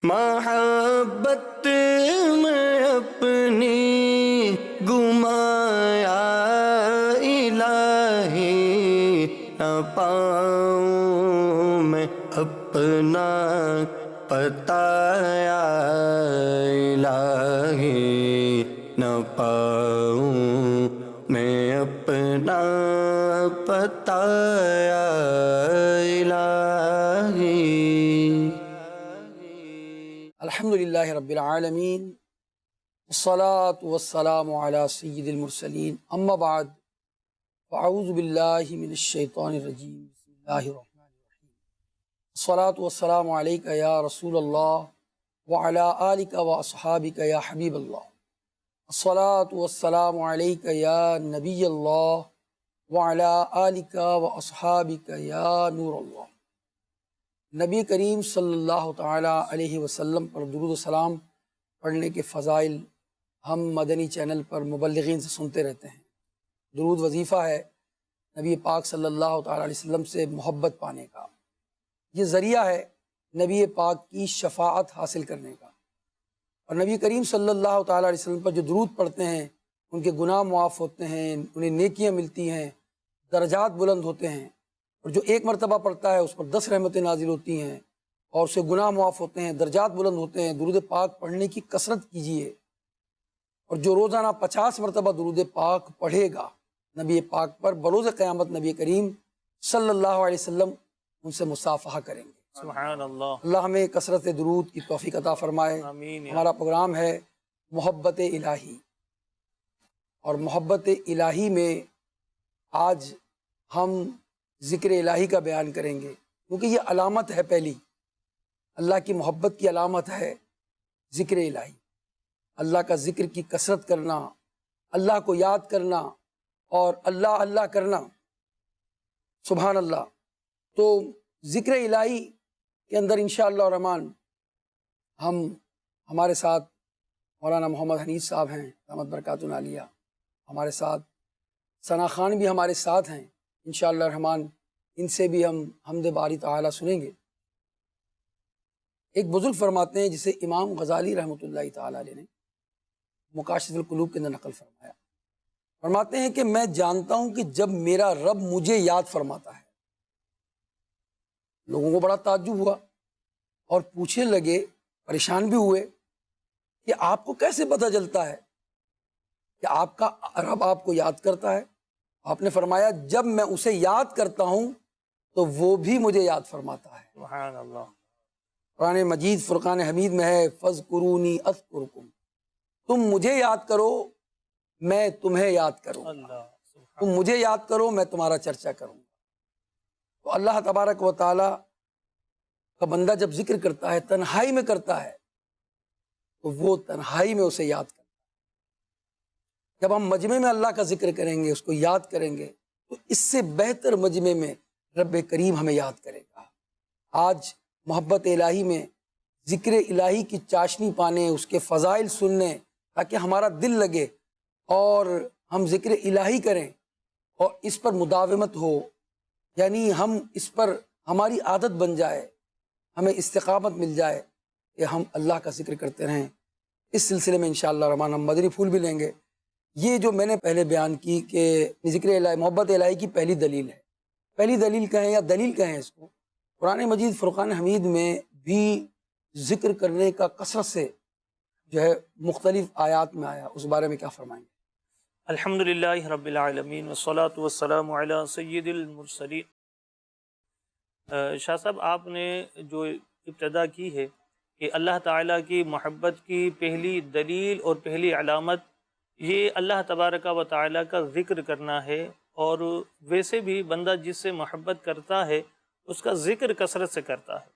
محبت میں اپنی گمایا الہی، نہ پاؤں میں اپنا پتایا الہی، نہ پاؤں میں اپنا پتایا الہی۔ الحمدللہ رب العالمین، والصلاة والسلام علی سید المرسلین، اما بعد، فاعوذ باللہ من الشیطان الرجیم، بسم اللہ الرحمن الرحیم۔ الصلاة والسلام علیکہ یا رسول اللہ وعلی آلک و اصحابک یا حبیب اللہ۔ الصلاة والسلام علیکہ یا نبی اللہ وعلی آلک و اصحابک یا نور اللہ۔ نبی کریم صلی اللہ تعالیٰ علیہ وسلم پر درود و سلام پڑھنے کے فضائل ہم مدنی چینل پر مبلغین سے سنتے رہتے ہیں۔ درود وظیفہ ہے نبی پاک صلی اللہ تعالیٰ علیہ وسلم سے محبت پانے کا، یہ ذریعہ ہے نبی پاک کی شفاعت حاصل کرنے کا، اور نبی کریم صلی اللہ تعالیٰ علیہ وسلم پر جو درود پڑھتے ہیں ان کے گناہ معاف ہوتے ہیں، انہیں نیکیاں ملتی ہیں، درجات بلند ہوتے ہیں، اور جو ایک مرتبہ پڑھتا ہے اس پر 10 رحمتیں نازل ہوتی ہیں اور اسے گناہ معاف ہوتے ہیں، درجات بلند ہوتے ہیں۔ درود پاک پڑھنے کی کثرت کیجیے، اور جو روزانہ 50 مرتبہ درود پاک پڑھے گا نبی پاک پر، بروز قیامت نبی کریم صلی اللہ علیہ وسلم ان سے مصافحہ کریں گے۔ سبحان اللہ۔ اللہ ہمیں کثرت درود کی توفیق عطا فرمائے۔ آمین۔ ہمارا پروگرام ہے محبت الہی، اور محبت الہی میں آج ہم ذکر الہی کا بیان کریں گے، کیونکہ یہ علامت ہے، پہلی اللہ کی محبت کی علامت ہے ذکر الہی، اللہ کا ذکر کی کثرت کرنا، اللہ کو یاد کرنا اور اللہ اللہ کرنا۔ سبحان اللہ۔ تو ذکر الہی کے اندر انشاءاللہ الرحمن ہمارے ساتھ مولانا محمد حنیف صاحب ہیں، رحمت برکاتہ عالیہ، ہمارے ساتھ ثنا خان بھی ہمارے ساتھ ہیں انشاءاللہ الرحمن، ان سے بھی ہم حمد باری تعالیٰ سنیں گے۔ ایک بزرگ فرماتے ہیں جسے امام غزالی رحمۃ اللہ تعالیٰ علیہ نے مکاشف القلوب کے اندر نقل فرمایا، فرماتے ہیں کہ میں جانتا ہوں کہ جب میرا رب مجھے یاد فرماتا ہے، لوگوں کو بڑا تعجب ہوا اور پوچھنے لگے، پریشان بھی ہوئے کہ آپ کو کیسے پتہ چلتا ہے کہ آپ کا رب آپ کو یاد کرتا ہے؟ آپ نے فرمایا جب میں اسے یاد کرتا ہوں تو وہ بھی مجھے یاد فرماتا ہے۔ سبحان اللہ۔ قرآن مجید فرقان حمید میں ہے، فَاذْكُرُونِي أَذْكُرْكُمْ، تم مجھے یاد کرو میں تمہیں یاد کروں گا، اللہ تم مجھے یاد کرو میں تمہارا چرچا کروں گا۔ تو اللہ تبارک و تعالیٰ کا بندہ جب ذکر کرتا ہے، تنہائی میں کرتا ہے، تو وہ تنہائی میں اسے یاد کرتا ہے۔ جب ہم مجمع میں اللہ کا ذکر کریں گے، اس کو یاد کریں گے، تو اس سے بہتر مجمع میں رب کریم ہمیں یاد کرے گا۔ آج محبت الہی میں ذکر الہی کی چاشنی پانے، اس کے فضائل سننے، تاکہ ہمارا دل لگے اور ہم ذکر الہی کریں اور اس پر مداومت ہو، یعنی ہم اس پر ہماری عادت بن جائے، ہمیں استقامت مل جائے کہ ہم اللہ کا ذکر کرتے رہیں۔ اس سلسلے میں انشاءاللہ الرحمن ہم مدنی پھول بھی لیں گے۔ یہ جو میں نے پہلے بیان کی کہ ذکر الہی محبت الہی کی پہلی دلیل ہے، پہلی دلیل کہیں یا دلیل کہیں اس کو، قرآن مجید فرقان حمید میں بھی ذکر کرنے کا کثرت سے جو ہے مختلف آیات میں آیا، اس بارے میں کیا فرمائیں گے؟ الحمدللہ رب العالمین، والصلاة والسلام علی سید المرسلین۔ شاہ صاحب، آپ نے جو ابتدا کی ہے کہ اللہ تعالیٰ کی محبت کی پہلی دلیل اور پہلی علامت یہ اللہ تبارک و تعالیٰ کا ذکر کرنا ہے، اور ویسے بھی بندہ جس سے محبت کرتا ہے اس کا ذکر کثرت سے کرتا ہے۔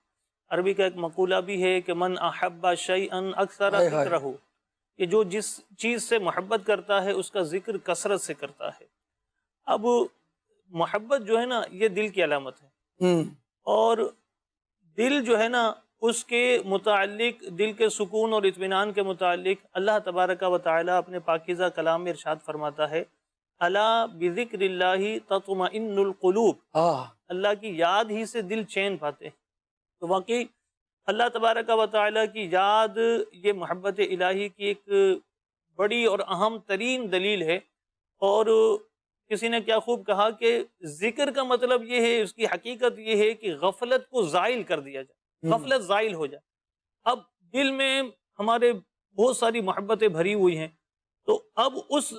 عربی کا ایک مقولہ بھی ہے کہ من احب شیئا اکثر ذکرہ، کہ جو جس چیز سے محبت کرتا ہے اس کا ذکر کثرت سے کرتا ہے۔ اب محبت جو ہے نا یہ دل کی علامت ہے، اور دل جو ہے نا اس کے متعلق، دل کے سکون اور اطمینان کے متعلق اللہ تبارک و تعالیٰ اپنے پاکیزہ کلام میں ارشاد فرماتا ہے، الا بذکر اللہ تطمئن القلوب، اللہ کی یاد ہی سے دل چین پاتے ہیں۔ تو واقعی اللہ تبارک و تعالیٰ کی یاد یہ محبت الہی کی ایک بڑی اور اہم ترین دلیل ہے۔ اور کسی نے کیا خوب کہا کہ ذکر کا مطلب یہ ہے، اس کی حقیقت یہ ہے کہ غفلت کو زائل کر دیا جائے، غفلت زائل ہو جائے۔ اب دل میں ہمارے بہت ساری محبتیں بھری ہوئی ہیں، تو اب اس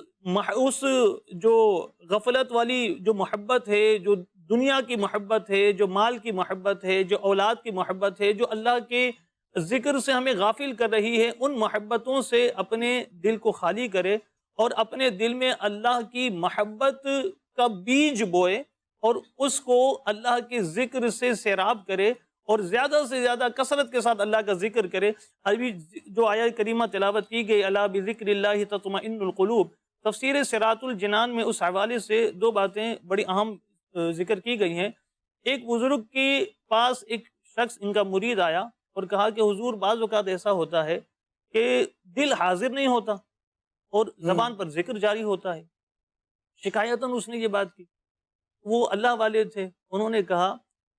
جو غفلت والی جو محبت ہے، جو دنیا کی محبت ہے، جو مال کی محبت ہے، جو اولاد کی محبت ہے، جو اللہ کے ذکر سے ہمیں غافل کر رہی ہے، ان محبتوں سے اپنے دل کو خالی کرے اور اپنے دل میں اللہ کی محبت کا بیج بوئے اور اس کو اللہ کے ذکر سے سیراب کرے اور زیادہ سے زیادہ کثرت کے ساتھ اللہ کا ذکر کرے۔ ابھی جو آیت کریمہ تلاوت کی گئی، الا بذکر اللہ تطمئن القلوب، تفسیر صراط الجنان میں اس حوالے سے دو باتیں بڑی اہم ذکر کی گئی ہیں۔ ایک بزرگ کے پاس ایک شخص ان کا مرید آیا اور کہا کہ حضور بعض اوقات ایسا ہوتا ہے کہ دل حاضر نہیں ہوتا اور زبان پر ذکر جاری ہوتا ہے۔ شکایتاً اس نے یہ بات کی، وہ اللہ والے تھے، انہوں نے کہا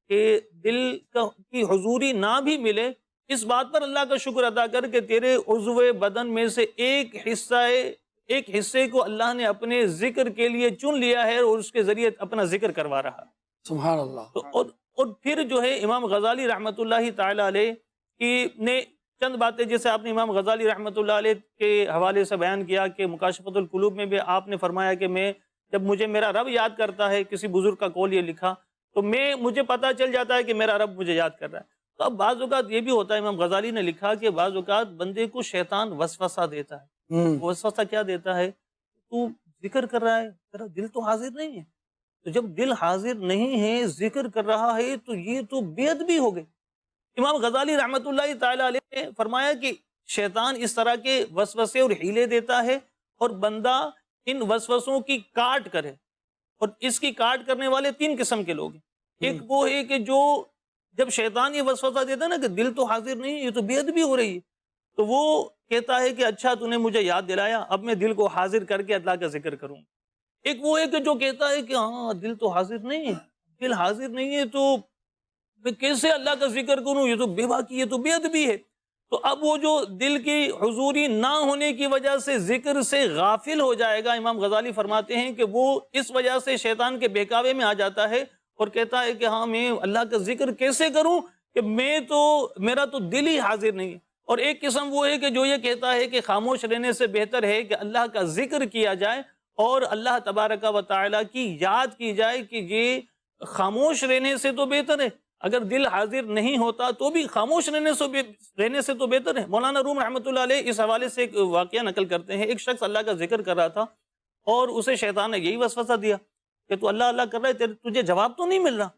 کہ دل کی حضوری نہ بھی ملے، اس بات پر اللہ کا شکر ادا کر کہ تیرے عضو بدن میں سے ایک حصے کو اللہ نے اپنے ذکر کے لیے چن لیا ہے اور اس کے ذریعے اپنا ذکر کروا رہا۔ سبحان اللہ۔ اور پھر جو ہے امام غزالی رحمۃ اللہ تعالی علیہ کی نے چند باتیں، جیسے آپ نے امام غزالی رحمۃ اللہ علیہ کے حوالے سے بیان کیا کہ مکاشفۃ القلوب میں بھی آپ نے فرمایا کہ جب مجھے میرا رب یاد کرتا ہے، کسی بزرگ کا قول یہ لکھا، تو مجھے پتہ چل جاتا ہے کہ میرا رب مجھے یاد کر رہا ہے۔ تو اب بعض اوقات یہ بھی ہوتا ہے، امام غزالی نے لکھا کہ بعض اوقات بندے کو شیطان وسوسہ دیتا ہے۔ وسوسہ کیا دیتا ہے؟ تو ذکر کر رہا ہے، تیرا دل تو حاضر نہیں ہے، تو جب دل حاضر نہیں ہے، ذکر کر رہا ہے، تو یہ تو بے ادبی ہو گئی۔ امام غزالی رحمۃ اللہ تعالی علیہ نے فرمایا کہ شیطان اس طرح کے وسوسے اور ہیلے دیتا ہے اور بندہ ان وسوسوں کی کاٹ کرے، اور اس کی کاٹ کرنے والے تین قسم کے لوگ ہیں۔ ایک وہ ہے کہ جو جب شیطان یہ وسوسہ دیتا ہے نا کہ دل تو حاضر نہیں، یہ تو بے ادبی ہو رہی ہے، تو وہ کہتا ہے کہ اچھا تو نے مجھے یاد دلایا، اب میں دل کو حاضر کر کے اللہ کا ذکر کروں۔ ایک وہ ہے کہ جو کہتا ہے کہ ہاں دل تو حاضر نہیں ہے، دل حاضر نہیں ہے تو میں کیسے اللہ کا ذکر کروں، یہ تو بے باکی، یہ تو بے ادبی ہے۔ تو اب وہ جو دل کی حضوری نہ ہونے کی وجہ سے ذکر سے غافل ہو جائے گا، امام غزالی فرماتے ہیں کہ وہ اس وجہ سے شیطان کے بہکاوے میں آ جاتا ہے اور کہتا ہے کہ ہاں میں اللہ کا ذکر کیسے کروں کہ میرا تو دل ہی حاضر نہیں ہے۔ اور ایک قسم وہ ہے کہ جو یہ کہتا ہے کہ خاموش رہنے سے بہتر ہے کہ اللہ کا ذکر کیا جائے اور اللہ تبارک و تعالیٰ کی یاد کی جائے، کہ یہ خاموش رہنے سے تو بہتر ہے، اگر دل حاضر نہیں ہوتا تو بھی خاموش رہنے سے تو بہتر ہے۔ مولانا روم رحمۃ اللہ علیہ اس حوالے سے ایک واقعہ نقل کرتے ہیں۔ ایک شخص اللہ کا ذکر کر رہا تھا اور اسے شیطان نے یہی وسوسہ دیا کہ تو اللہ اللہ کر رہا ہے، تجھے جواب تو نہیں مل رہا،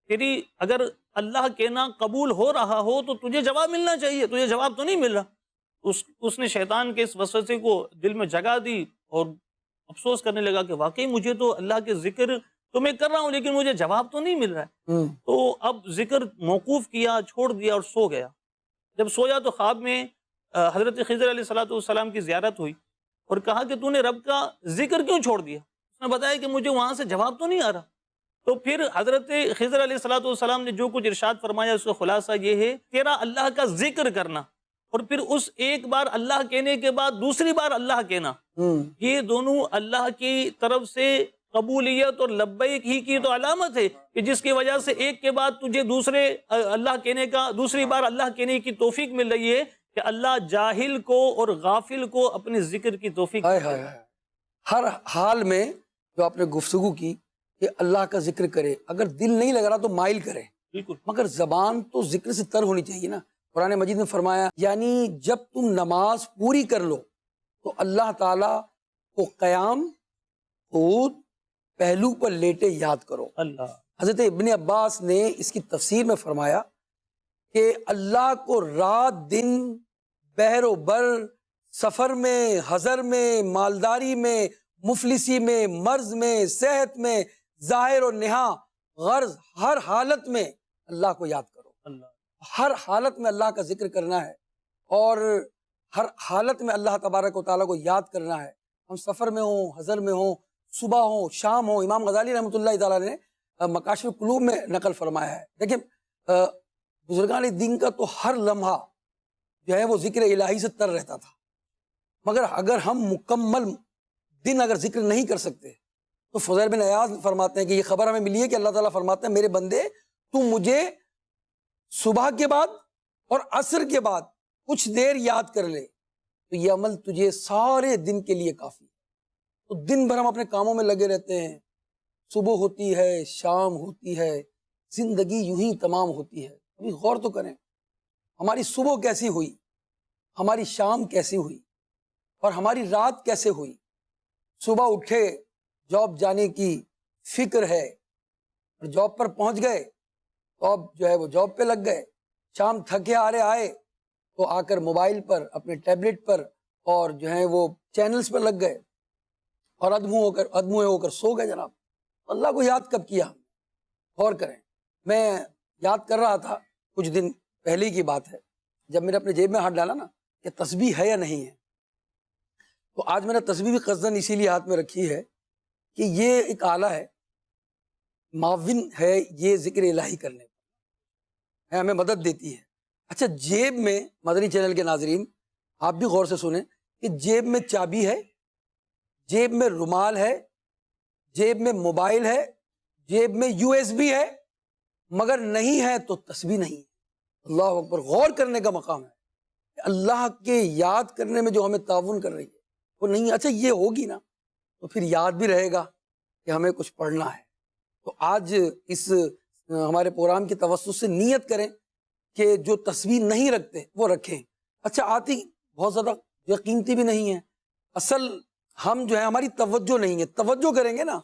تیری اگر اللہ کہنا قبول ہو رہا ہو تو تجھے جواب ملنا چاہیے، تجھے جواب تو نہیں مل رہا۔ اس نے شیطان کے اس وسوسے کو دل میں جگہ دی اور افسوس کرنے لگا کہ واقعی مجھے تو اللہ کے ذکر تو میں کر رہا ہوں لیکن مجھے جواب تو نہیں مل رہا ہے۔ تو اب ذکر موقوف کیا، چھوڑ دیا اور سو گیا۔ جب سویا تو خواب میں حضرت خضر علیہ السلام کی زیارت ہوئی اور کہا کہ تو نے رب کا ذکر کیوں چھوڑ دیا؟ اس نے بتایا کہ مجھے وہاں سے جواب تو نہیں آ رہا۔ تو پھر حضرت خضر علیہ السلام نے جو کچھ ارشاد فرمایا اس کا خلاصہ یہ ہے، تیرا اللہ کا ذکر کرنا اور پھر اس ایک بار اللہ کہنے کے بعد دوسری بار اللہ کہنا، یہ دونوں اللہ کی طرف سے قبولیت اور لبیک ہی کی تو علامت ہے کہ جس کی وجہ سے ایک کے بعد تجھے دوسری بار اللہ کہنے کی توفیق مل رہی ہے کہ اللہ جاہل کو اور غافل کو اپنے ذکر کی توفیق ہر حال میں جو آپ نے گفتگو کی کہ اللہ کا ذکر کرے، اگر دل نہیں لگ رہا تو مائل کرے، بالکل، مگر زبان تو ذکر سے تر ہونی چاہیے نا۔ قرآن مجید میں فرمایا یعنی جب تم نماز پوری کر لو تو اللہ تعالیٰ کو قیام، قعود، پہلو پر لیٹے یاد کرو۔ اللہ حضرت ابن عباس نے اس کی تفسیر میں فرمایا کہ اللہ کو رات دن، بحر و بر، سفر میں، حضر میں، مالداری میں، مفلسی میں، مرض میں، صحت میں، ظاہر و نہا، غرض ہر حالت میں اللہ کو یاد کرو۔ ہر حالت میں اللہ کا ذکر کرنا ہے اور ہر حالت میں اللہ تبارک و تعالیٰ کو یاد کرنا ہے۔ ہم سفر میں ہوں، حضر میں ہوں، صبح ہوں، شام ہوں۔ امام غزالی رحمۃ اللہ تعالیٰ نے مکاشف القلوب میں نقل فرمایا ہے، دیکھیں بزرگان دین کا تو ہر لمحہ جو ہے وہ ذکر الہی سے تر رہتا تھا، مگر اگر ہم مکمل دن اگر ذکر نہیں کر سکتے تو فضیل بن عیاض فرماتے ہیں کہ یہ خبر ہمیں ملی ہے کہ اللہ تعالیٰ فرماتے ہیں میرے بندے تو مجھے صبح کے بعد اور عصر کے بعد کچھ دیر یاد کر لے تو یہ عمل تجھے سارے دن کے لیے کافی ہے۔ تو دن بھر ہم اپنے کاموں میں لگے رہتے ہیں، صبح ہوتی ہے، شام ہوتی ہے، زندگی یوں ہی تمام ہوتی ہے۔ ابھی غور تو کریں ہماری صبح کیسی ہوئی، ہماری شام کیسی ہوئی، اور ہماری رات کیسے ہوئی۔ صبح اٹھے، جاب جانے کی فکر ہے، اور جاب پر پہنچ گئے تو اب جو ہے وہ جاب پہ لگ گئے، شام تھکے ہارے آئے تو آ کر موبائل پر، اپنے ٹیبلٹ پر، اور جو ہے وہ چینلز پر لگ گئے، اور ادموئے ہو کر سو گئے۔ جناب اللہ کو یاد کب کیا؟ غور کریں۔ میں یاد کر رہا تھا کچھ دن پہلے کی بات ہے، جب میں نے اپنے جیب میں ہاتھ ڈالا نا کہ تسبیح ہے یا نہیں ہے، تو آج میں نے تسبیح بھی قصداً اسی لیے ہاتھ میں رکھی ہے کہ یہ ایک آلہ ہے، معاون ہے یہ ذکر الہی کرنے میں، ہمیں مدد دیتی ہے۔ اچھا، جیب میں، مدنی چینل کے ناظرین آپ بھی غور سے سنیں کہ جیب میں چابی ہے، جیب میں رومال ہے، جیب میں موبائل ہے، جیب میں USB ہے، مگر نہیں ہے تو تسبیح نہیں ہے۔ اللہ اکبر! غور کرنے کا مقام ہے کہ اللہ کے یاد کرنے میں جو ہمیں تعاون کر رہی ہے وہ نہیں ہے۔ اچھا یہ ہوگی نا تو پھر یاد بھی رہے گا کہ ہمیں کچھ پڑھنا ہے۔ تو آج اس ہمارے پروگرام کی توسط سے نیت کریں کہ جو تسبیح نہیں رکھتے وہ رکھیں۔ اچھا، آتی بہت زیادہ جو قیمتی بھی نہیں ہے، اصل ہم جو ہے ہماری توجہ نہیں ہے، توجہ کریں گے نا،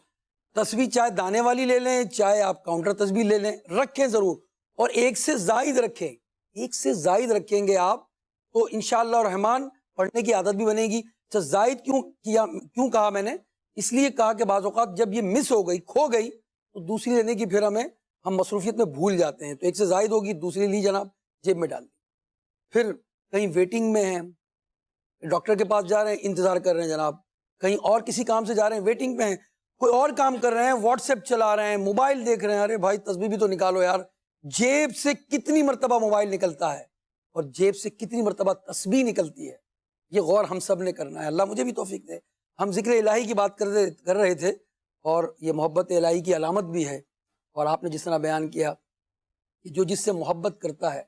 تسبیح چاہے دانے والی لے لیں، چاہے آپ کاؤنٹر تسبیح لے لیں، رکھیں ضرور، اور ایک سے زائد رکھیں، ایک سے زائد رکھیں گے آپ تو انشاءاللہ الرحمن پڑھنے کی عادت بھی بنے گی۔ اچھا، زائد کیوں کہا میں نے؟ اس لیے کہا کہ بعض اوقات جب یہ مس ہو گئی، کھو گئی، تو دوسری لینے کی پھر ہم مصروفیت میں بھول جاتے ہیں، تو ایک سے زائد ہوگی، دوسری لی جناب، جیب میں ڈال دی۔ پھر کہیں ویٹنگ میں ہیں، ڈاکٹر کے پاس جا رہے ہیں، انتظار کر رہے ہیں جناب، کہیں اور کسی کام سے جا رہے ہیں، ویٹنگ میں ہیں، کوئی اور کام کر رہے ہیں، واٹس ایپ چلا رہے ہیں، موبائل دیکھ رہے ہیں، ارے بھائی تسبیح بھی تو نکالو یار۔ جیب سے کتنی مرتبہ موبائل نکلتا ہے اور جیب سے کتنی مرتبہ تسبیح نکلتی ہے، یہ غور ہم سب نے کرنا ہے۔ اللہ مجھے بھی توفیق دے۔ ہم ذکر الہی کی بات کر رہے تھے، اور یہ محبت الہی کی علامت بھی ہے، اور آپ نے جس طرح بیان کیا کہ جو جس سے محبت کرتا ہے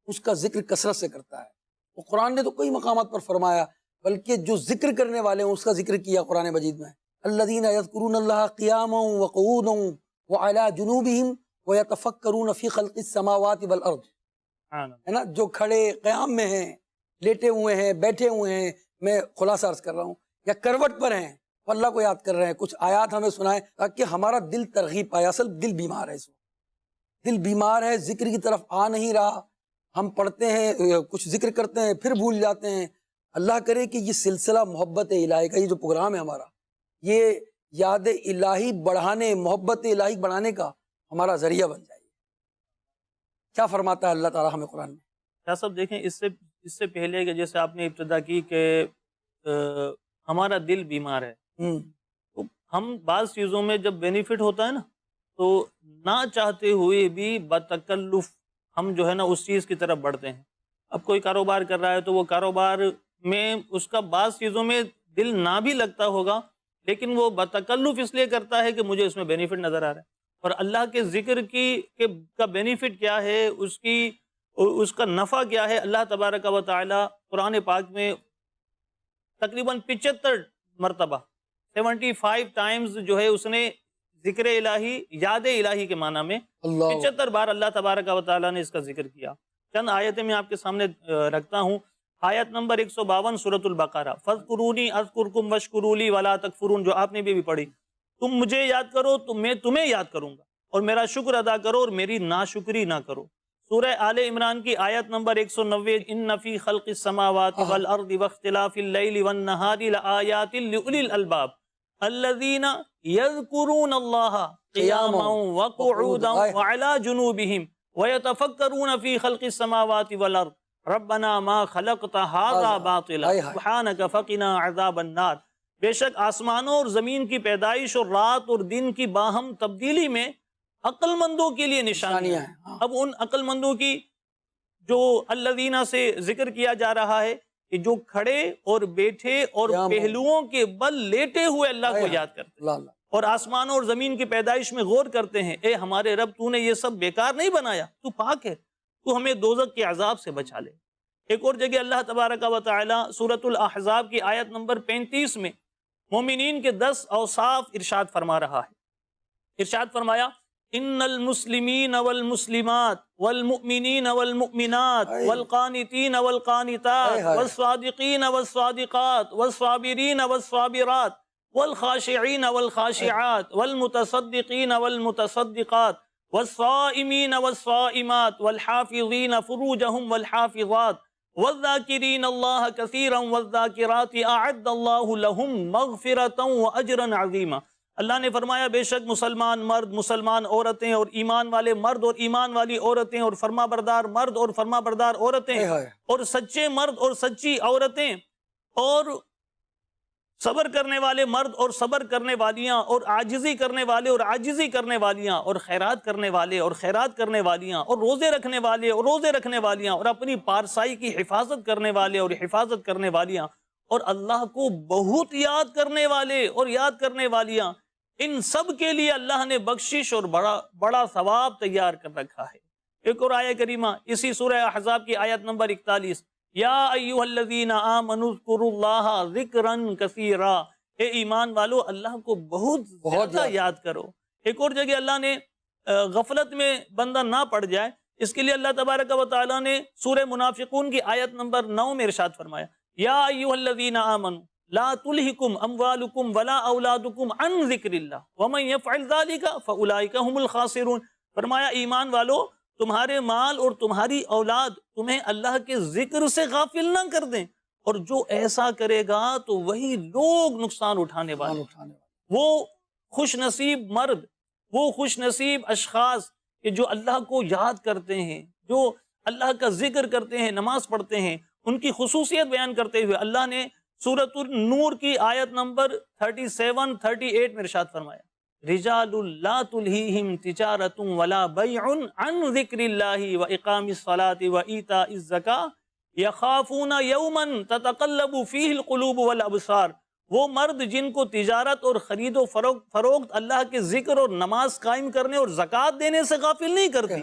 اس کا ذکر کثرت سے کرتا ہے۔ تو قرآن نے تو کئی مقامات پر فرمایا، بلکہ جو ذکر کرنے والے ہیں اس کا ذکر کیا قرآن مجید میں۔ الذین یذکرون اللہ قیاما وقعودا وعلی جنوبہم ویتفکرون فی خلق السماوات والارض، ہے نا، جو کھڑے قیام میں ہیں، لیٹے ہوئے ہیں، بیٹھے ہوئے ہیں، میں خلاصہ عرض کر رہا ہوں، یا کروٹ پر ہیں، اللہ کو یاد کر رہے ہیں، کچھ آیات ہمیں سنائیں تاکہ ہمارا دل ترغیب پائے۔ اصل دل بیمار ہے، اس وقت دل بیمار ہے، ذکر کی طرف آ نہیں رہا، ہم پڑھتے ہیں، کچھ ذکر کرتے ہیں، پھر بھول جاتے ہیں۔ اللہ کرے کہ یہ سلسلہ محبت الہی کا، یہ جو پروگرام ہے ہمارا، یہ یاد الہی بڑھانے، محبت الہی بڑھانے کا ہمارا ذریعہ بن جائے۔ کیا فرماتا ہے اللہ تعالیٰ ہمیں قرآن میں؟ کیا صاحب دیکھیں، اس سے پہلے کہ جیسے آپ نے ابتدا کی کہ ہمارا دل بیمار ہے، تو ہم بعض چیزوں میں جب بینیفٹ ہوتا ہے نا تو نہ چاہتے ہوئے بھی بتکلف ہم جو ہے نا اس چیز کی طرف بڑھتے ہیں۔ اب کوئی کاروبار کر رہا ہے تو وہ کاروبار میں اس کا بعض چیزوں میں دل نہ بھی لگتا ہوگا، لیکن وہ بتکلف اس لیے کرتا ہے کہ مجھے اس میں بینیفٹ نظر آ رہا ہے۔ اور اللہ کے ذکر کا بینیفٹ کیا ہے، اس کا نفع کیا ہے، اللہ تبارک و تعالی قرآن پاک میں تقریباً 75 مرتبہ 75 ٹائمز جو ہے اس نے ذکر الہی، یاد الہی کے معنی میں 75 بار اللہ تبارک و تعالی نے اس کا ذکر کیا۔ چند آیتیں میں آپ کے سامنے رکھتا ہوں۔ آیت نمبر 152 سورۃ البقرہ، فاذکرونی اذکرکم واشکروا لی ولا تکفرون، جو آپ نے بھی پڑھی، تم مجھے یاد کرو تو میں تمہیں یاد کروں گا، اور میرا شکر ادا کرو اور میری ناشکری نہ کرو۔ سورہ آل عمران کی آیت نمبر 190، ان فی خلق السماوات والارض واختلاف اللیل والنہار لآیات لأولی الالباب الذین یذکرون اللہ قیاما وقعودا وعلی جنوبہم ویتفکرون فی خلق السماوات والارض ربنا ما خلقت ھذا باطلا سبحانک فقنا عذاب النار۔ بے شک آسمانوں اور زمین کی پیدائش اور رات اور دن کی باہم تبدیلی میں عقل مندوں کے لیے نشانیاں ہیں۔ اب ان عقل مندوں کی جو الذین سے ذکر کیا جا رہا ہے کہ جو کھڑے اور بیٹھے اور پہلوؤں کے بل لیٹے ہوئے اللہ کو یاد کرتے ہیں اور آسمانوں اور زمین کی پیدائش میں غور کرتے ہیں، اے ہمارے رب تو نے یہ سب بیکار نہیں بنایا، تو پاک ہے، تو ہمیں دوزخ کے عذاب سے بچا لے۔ ایک اور جگہ اللہ تبارک و تعالی سورۃ الاحزاب کی آیت نمبر 35 میں مومنین کے 10 اوصاف ارشاد فرما رہا ہے۔ ارشاد فرمایا ان المسلمین والمسلمات والمؤمنین والمؤمنات والقانتین والقانتات والصادقین والصادقات والصابرین والصابرات والخاشعین والخاشعات والمتصدقین والمتصدقات والصائمین والصائمات والحافظین فروجہم والحافظات والذاکرین اللہ کثیرا والذاکرات اعد اللہ لہم مغفرتا واجرا عظیما۔ اللہ نے فرمایا بے شک مسلمان مرد، مسلمان عورتیں اور ایمان والے مرد اور ایمان والی عورتیں اور فرما بردار مرد اور فرما بردار عورتیں اور سچے مرد اور سچی عورتیں اور صبر کرنے والے مرد اور صبر کرنے والیاں اور عاجزی کرنے والے اور عاجزی کرنے والیاں اور خیرات کرنے والے اور خیرات کرنے والیاں اور روزے رکھنے والے اور روزے رکھنے والیاں اور اپنی پارسائی کی حفاظت کرنے والے اور حفاظت کرنے والیاں اور اللہ کو بہت یاد کرنے والے اور یاد کرنے والیاں، ان سب کے لیے اللہ نے بخشش اور بڑا ثواب تیار کر رکھا ہے۔ ایک اور آیہ کریمہ اسی سورہ احزاب کی آیت نمبر 41، یا ایھا الذین آمنوا اذکروا اللہ ذکرا کثیرا، اے ایمان والو اللہ کو بہت زیادہ یاد کرو۔ ایک اور جگہ اللہ نے غفلت میں بندہ نہ پڑ جائے اس کے لیے اللہ تبارک و تعالیٰ نے سورہ منافقون کی آیت نمبر 9 میں ارشاد فرمایا، یا ایھا الذین آمنوا لا تلہکم اموالکم ولا اولادکم عن ذکر اللہ ومن یفعل ذلک فاولئک هم الخاسرون۔ فرمایا ایمان والو تمہارے مال اور تمہاری اولاد تمہیں اللہ کے ذکر سے غافل نہ کر دیں، اور جو ایسا کرے گا تو وہی لوگ نقصان اٹھانے والے، وہ خوش نصیب مرد، وہ خوش نصیب اشخاص کہ جو اللہ کو یاد کرتے ہیں، جو اللہ کا ذکر کرتے ہیں، نماز پڑھتے ہیں۔ ان کی خصوصیت بیان کرتے ہوئے اللہ نے سورۃ النور کی آیت نمبر 37-38 میں ارشاد فرمایا، رجال لا تلہیہم تجارت ولا بیع عن ذکر اللہ واقام الصلاۃ وایتاء الزکاۃ یخافون یوما تتقلب فیہ القلوب والابصار۔ وہ مرد جن کو تجارت اور خرید و فروخت اللہ کے ذکر اور نماز قائم کرنے اور زکوٰۃ دینے سے غافل نہیں کرتے،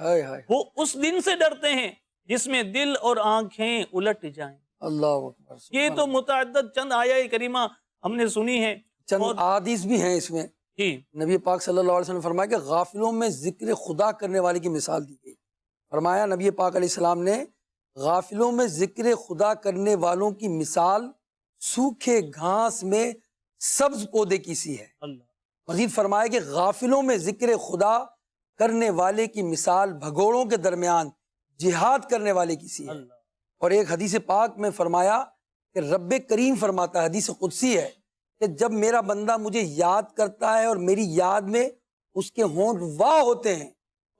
وہ اس دن سے ڈرتے ہیں جس میں دل اور آنکھیں الٹ جائیں۔ اللہ اکبر۔ یہ تو متعدد چند آیہ کریمہ ہم نے سنی ہے، چند احادیث بھی ہیں اس میں۔ نبی پاک صلی اللہ علیہ وسلم نے فرمایا کہ غافلوں میں ذکر خدا کرنے والے کی مثال دی گئی۔ فرمایا نبی پاک علیہ السلام نے غافلوں میں ذکر خدا کرنے والوں کی مثال سوکھے گھاس میں سبز پودے کی سی ہے۔ مزید فرمایا کہ غافلوں میں ذکر خدا کرنے والے کی مثال بھگوڑوں کے درمیان جہاد کرنے والے کی سی ہے۔ اور ایک حدیث پاک میں فرمایا کہ رب کریم فرماتا ہے، حدیث قدسی ہے، کہ جب میرا بندہ مجھے یاد کرتا ہے اور میری یاد میں اس کے ہونٹ واہ ہوتے ہیں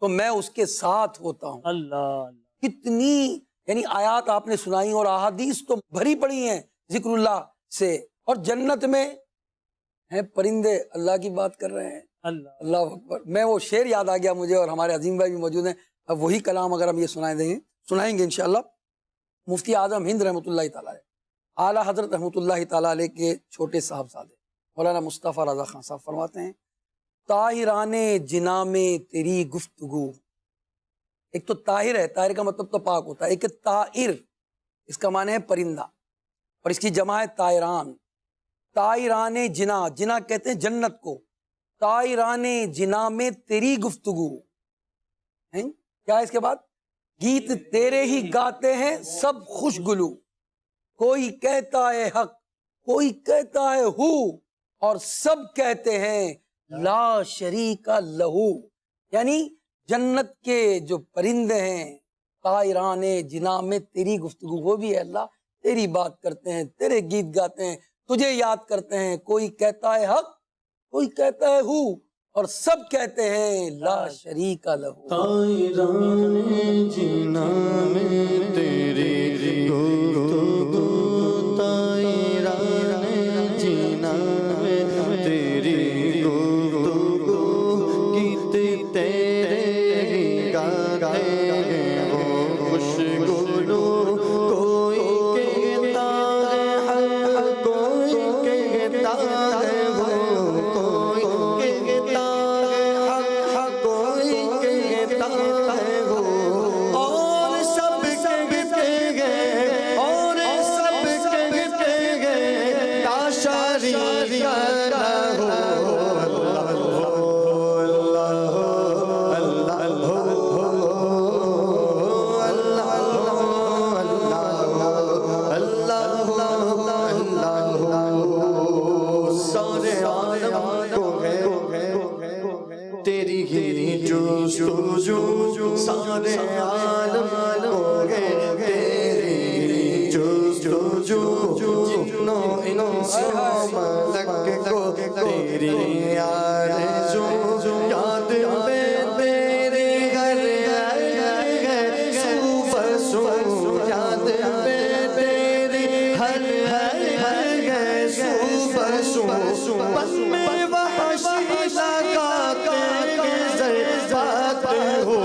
تو میں اس کے ساتھ ہوتا ہوں۔ اللہ کتنی یعنی آیات آپ نے سنائی اور احادیث تو بھری پڑی ہیں ذکر اللہ سے۔ اور جنت میں ہیں پرندے اللہ کی بات کر رہے ہیں۔ اللہ اکبر۔ میں وہ شعر یاد آ گیا مجھے، اور ہمارے عظیم بھائی بھی موجود ہیں، اب وہی کلام اگر ہم یہ سنائیں گے انشاءاللہ۔ مفتی اعظم ہند رحمۃ اللہ تعالیٰ اعلیٰ حضرت رحمۃ اللہ تعالیٰ علیہ کے چھوٹے صاحبزادے مولانا مصطفیٰ رضا خان صاحب فرماتے ہیں، طاہران جنا میں تیری گفتگو۔ ایک تو طاہر ہے، طاہر کا مطلب تو پاک ہوتا ہے، ایک طائر اس کا معنی ہے پرندہ، اور اس کی جمع ہے طائران۔ طائران جنا، جنا کہتے ہیں جنت کو، طائران جنا میں تیری گفتگو ہیں۔ کیا ہے اس کے بعد؟ گیت تیرے ہی گاتے ہیں سب خوش گلو، کوئی کہتا ہے حق کوئی کہتا ہے ہو، اور سب کہتے ہیں لا شریک لہو۔ یعنی جنت کے جو پرندے ہیں طائران جنا میں تیری گفتگو، وہ بھی ہے اللہ تیری بات کرتے ہیں، تیرے گیت گاتے ہیں، تجھے یاد کرتے ہیں۔ کوئی کہتا ہے حق کوئی کہتا ہے ہو، اور سب کہتے ہیں لا شریک لہو۔ طائران جنا میں تیری گفتگو، طائران جنا میں تیری گفتگو، گیت تیرے گاتے ہیں وہ خوشگو، سارے عالم ہو گئے تیری جستجو جنوں انسوں ملک کو تیری آرزو یاد میں تیری گھر ہے صبح سو یاد میں تیری ہر ہے صبح سو بس میں وحشی لگا کے جذبات ہو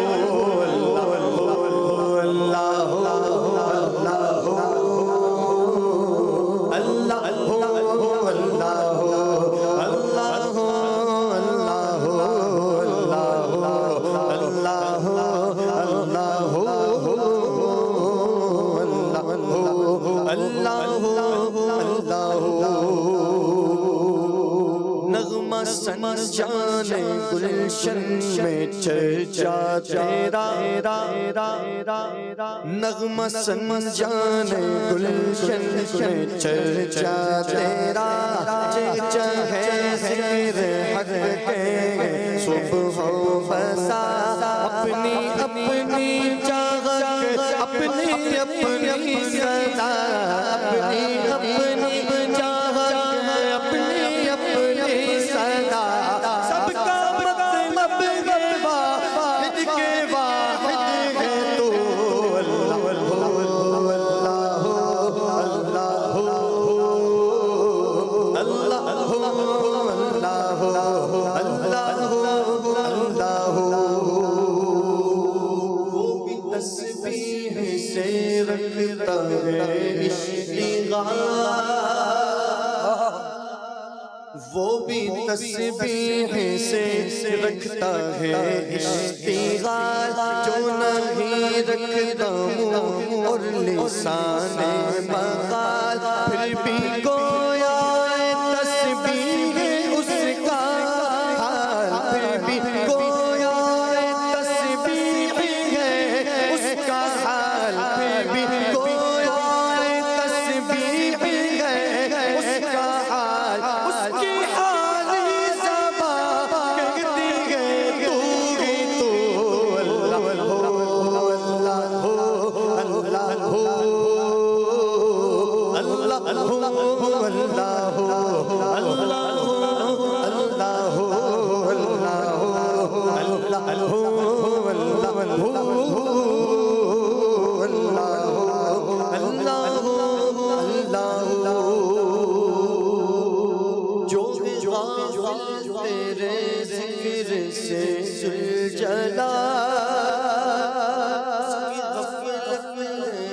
نغمہ سنجانے گلشن میں چرچا تیرا نغمہ سنجانے گلشن میں چرچا تیرا چاہے ذکر حق ہے صبح و مساء اپنی اپنی چاہت اپنی اپنی صدا اپنی اپنی چاہت اپنی اپنی صدا سب کا مطلب ہے واحد کے واحد ہے تو اللہ وہ بھی تسبیح سے رکھتا ہے اشتغال وہ بھی تسبیح سے رکھتا ہے اشتغال جو نہیں رکھتا منہ اور لسان مقال پھر بھی گویا تسبیح اس کا حال پھر بھی گویا تسبیح ہے اس کا حال پھر بھی گویا تسبیح ہے اس کا حال اس کی حالی زبان کہتی ہے تو ہی تو اللہ جو غافل تیرے ذکر سے سلجلا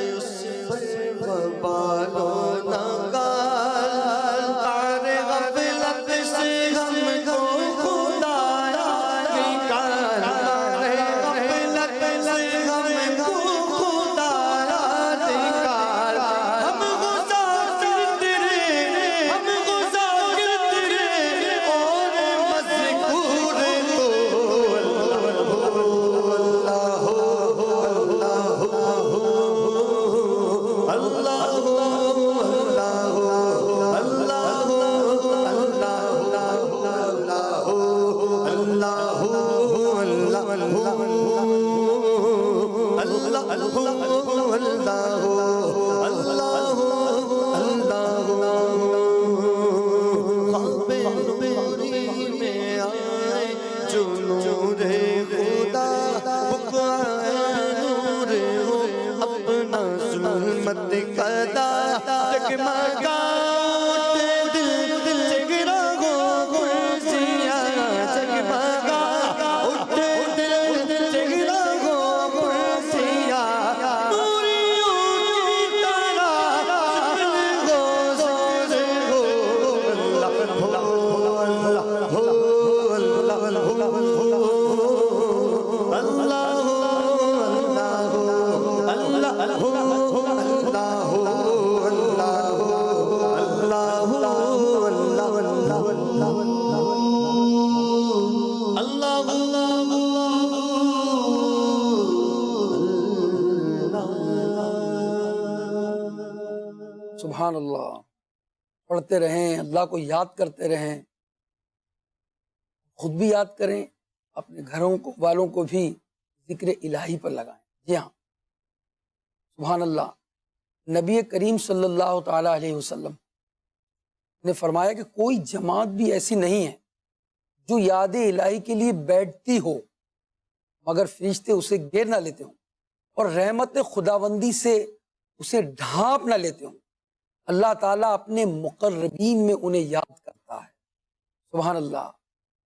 اس پر وبال و نگال تارے غفلت سے ہم کو خدایا نکال تارے غفلت سے ہم کو خدایا نکال ہم غزاکر تیرے ہم غزاکر تیرے اور مذکور جو نور خدا بقائے نور ہو اپنا ظلمت قدا جگمگا اٹھے دل جگرا ہو گلزیاں جگمگا اٹھے دل جگرا ہو گلزیاں نوریوں کی طرح سجن سبحان اللہ. پڑھتے رہیں، اللہ کو یاد کرتے رہیں، خود بھی یاد کریں، اپنے گھروں والوں کو بھی ذکر الہی پر لگائیں۔ جی ہاں، سبحان اللہ، نبی کریم صلی اللہ تعالیٰ علیہ وسلم نے فرمایا کہ کوئی جماعت بھی ایسی نہیں ہے جو یاد الہی کے لیے بیٹھتی ہو مگر فرشتے اسے گھیر نہ لیتے ہوں اور رحمت خداوندی سے اسے ڈھانپ نہ لیتے ہوں۔ اللہ تعالیٰ اپنے مقربین میں انہیں یاد کرتا ہے۔ سبحان اللہ۔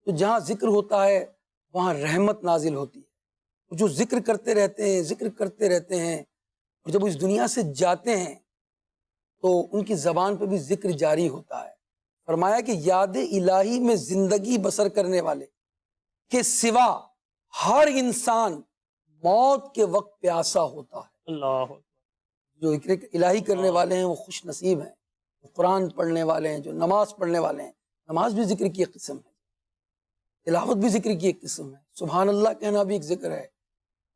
تو جہاں ذکر ہوتا ہے وہاں رحمت نازل ہوتی ہے۔ جو ذکر کرتے رہتے ہیں، ذکر کرتے رہتے ہیں، اور جب اس دنیا سے جاتے ہیں تو ان کی زبان پہ بھی ذکر جاری ہوتا ہے۔ فرمایا کہ یاد الہی میں زندگی بسر کرنے والے کے سوا ہر انسان موت کے وقت پیاسا ہوتا ہے۔ اللہ جو ذکر الہی کرنے والے ہیں وہ خوش نصیب ہیں، وہ قرآن پڑھنے والے ہیں، جو نماز پڑھنے والے ہیں۔ نماز بھی ذکر کی ایک قسم ہے، تلاوت بھی ذکر کی ایک قسم ہے، سبحان اللہ کہنا بھی ایک ذکر ہے،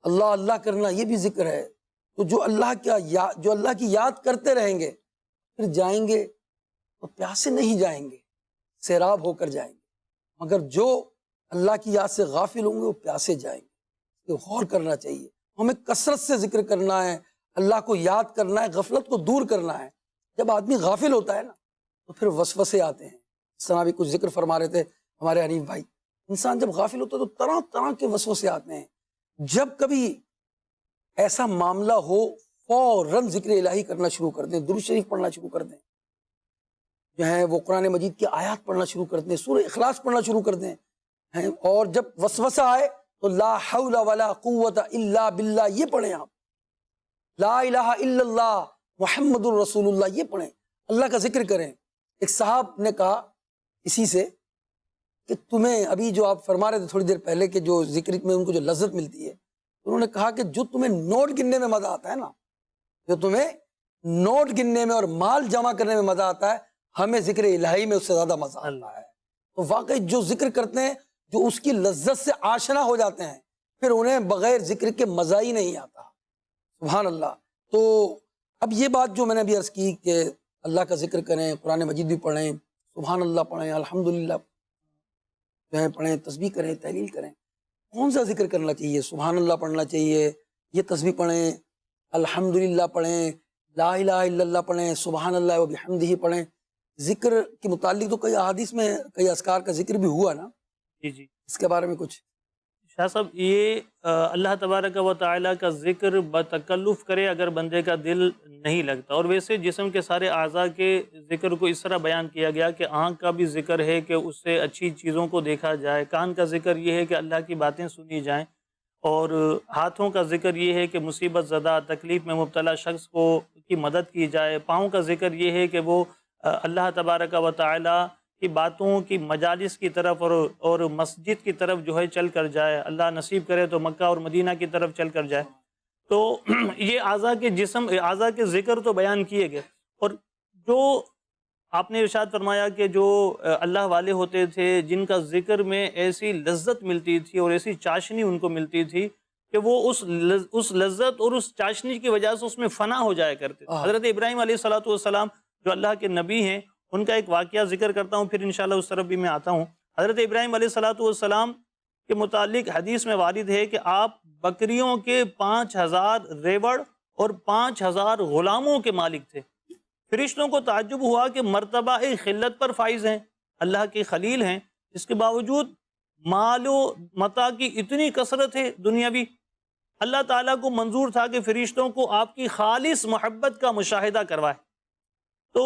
اللہ اللہ کرنا یہ بھی ذکر ہے۔ تو جو اللہ کی یاد کرتے رہیں گے پھر جائیں گے تو پیاسے نہیں جائیں گے، سیراب ہو کر جائیں گے، مگر جو اللہ کی یاد سے غافل ہوں گے وہ پیاسے جائیں گے۔ غور کرنا چاہیے، ہمیں کثرت سے ذکر کرنا ہے، اللہ کو یاد کرنا ہے، غفلت کو دور کرنا ہے۔ جب آدمی غافل ہوتا ہے نا تو پھر وسوسے آتے ہیں۔ اس طرح بھی کچھ ذکر فرما رہے تھے ہمارے حنیف بھائی، انسان جب غافل ہوتا ہے تو طرح طرح کے وسوسے آتے ہیں۔ جب کبھی ایسا معاملہ ہو فوراً ذکر الہی کرنا شروع کر دیں، درود شریف پڑھنا شروع کر دیں، جو ہے وہ قرآن مجید کی آیات پڑھنا شروع کر دیں، سورہ اخلاص پڑھنا شروع کر دیں، اور جب وسوسہ آئے تو لا حول ولا قوت الا باللہ یہ پڑھیں، آپ لا الہ الا اللہ محمد الرسول اللہ یہ پڑھیں، اللہ کا ذکر کریں۔ ایک صاحب نے کہا اسی سے کہ تمہیں ابھی جو آپ فرما رہے تھے تھوڑی دیر پہلے کہ جو ذکر میں ان کو جو لذت ملتی ہے، انہوں نے کہا کہ جو تمہیں نوٹ گننے میں مزہ آتا ہے نا، جو تمہیں نوٹ گننے میں اور مال جمع کرنے میں مزہ آتا ہے، ہمیں ذکر الہی میں اس سے زیادہ مزہ آتا ہے۔ تو واقعی جو ذکر کرتے ہیں، جو اس کی لذت سے آشنا ہو جاتے ہیں، پھر انہیں بغیر ذکر کے مزہ ہی نہیں آتا۔ سبحان اللہ۔ تو اب یہ بات جو میں نے ابھی عرض کی کہ اللہ کا ذکر کریں، قرآن مجید بھی پڑھیں، سبحان اللہ پڑھیں، الحمدللہ جو ہے پڑھیں، تسبیح کریں، تحلیل کریں۔ کون سا ذکر کرنا چاہیے؟ سبحان اللہ پڑھنا چاہیے، یہ تسبیح پڑھیں، الحمدللہ پڑھیں، لا الہ الا اللہ پڑھیں، سبحان اللہ و بحمدہ پڑھیں۔ ذکر کے متعلق تو کئی احادیث میں کئی اذکار کا ذکر بھی ہوا نا، جی اس کے بارے میں کچھ؟ شاہ صاحب، یہ اللہ تبارک و تعالیٰ کا ذکر بتکلف کرے اگر بندے کا دل نہیں لگتا، اور ویسے جسم کے سارے اعضاء کے ذکر کو اس طرح بیان کیا گیا کہ آنکھ کا بھی ذکر ہے کہ اس سے اچھی چیزوں کو دیکھا جائے، کان کا ذکر یہ ہے کہ اللہ کی باتیں سنی جائیں، اور ہاتھوں کا ذکر یہ ہے کہ مصیبت زدہ تکلیف میں مبتلا شخص کی مدد کی جائے، پاؤں کا ذکر یہ ہے کہ وہ اللہ تبارک و تعالیٰ کی باتوں کی مجالس کی طرف اور مسجد کی طرف جو ہے چل کر جائے، اللہ نصیب کرے تو مکہ اور مدینہ کی طرف چل کر جائے۔ تو یہ اعضاء کے ذکر تو بیان کیے گئے، اور جو آپ نے ارشاد فرمایا کہ جو اللہ والے ہوتے تھے جن کا ذکر میں ایسی لذت ملتی تھی اور ایسی چاشنی ان کو ملتی تھی کہ وہ اس لذت اور اس چاشنی کی وجہ سے اس میں فنا ہو جایا کرتے تھے۔ حضرت ابراہیم علیہ السلام جو اللہ کے نبی ہیں، ان کا ایک واقعہ ذکر کرتا ہوں، پھر انشاءاللہ اس طرف بھی میں آتا ہوں۔ حضرت ابراہیم علیہ السلام کے متعلق حدیث میں وارد ہے کہ آپ بکریوں کے 5000 ریوڑ اور 5000 غلاموں کے مالک تھے۔ فرشتوں کو تعجب ہوا کہ مرتبہ خلت پر فائز ہیں، اللہ کے خلیل ہیں، اس کے باوجود مال و متاع کی اتنی کثرت ہے دنیاوی۔ اللہ تعالیٰ کو منظور تھا کہ فرشتوں کو آپ کی خالص محبت کا مشاہدہ کروائے، تو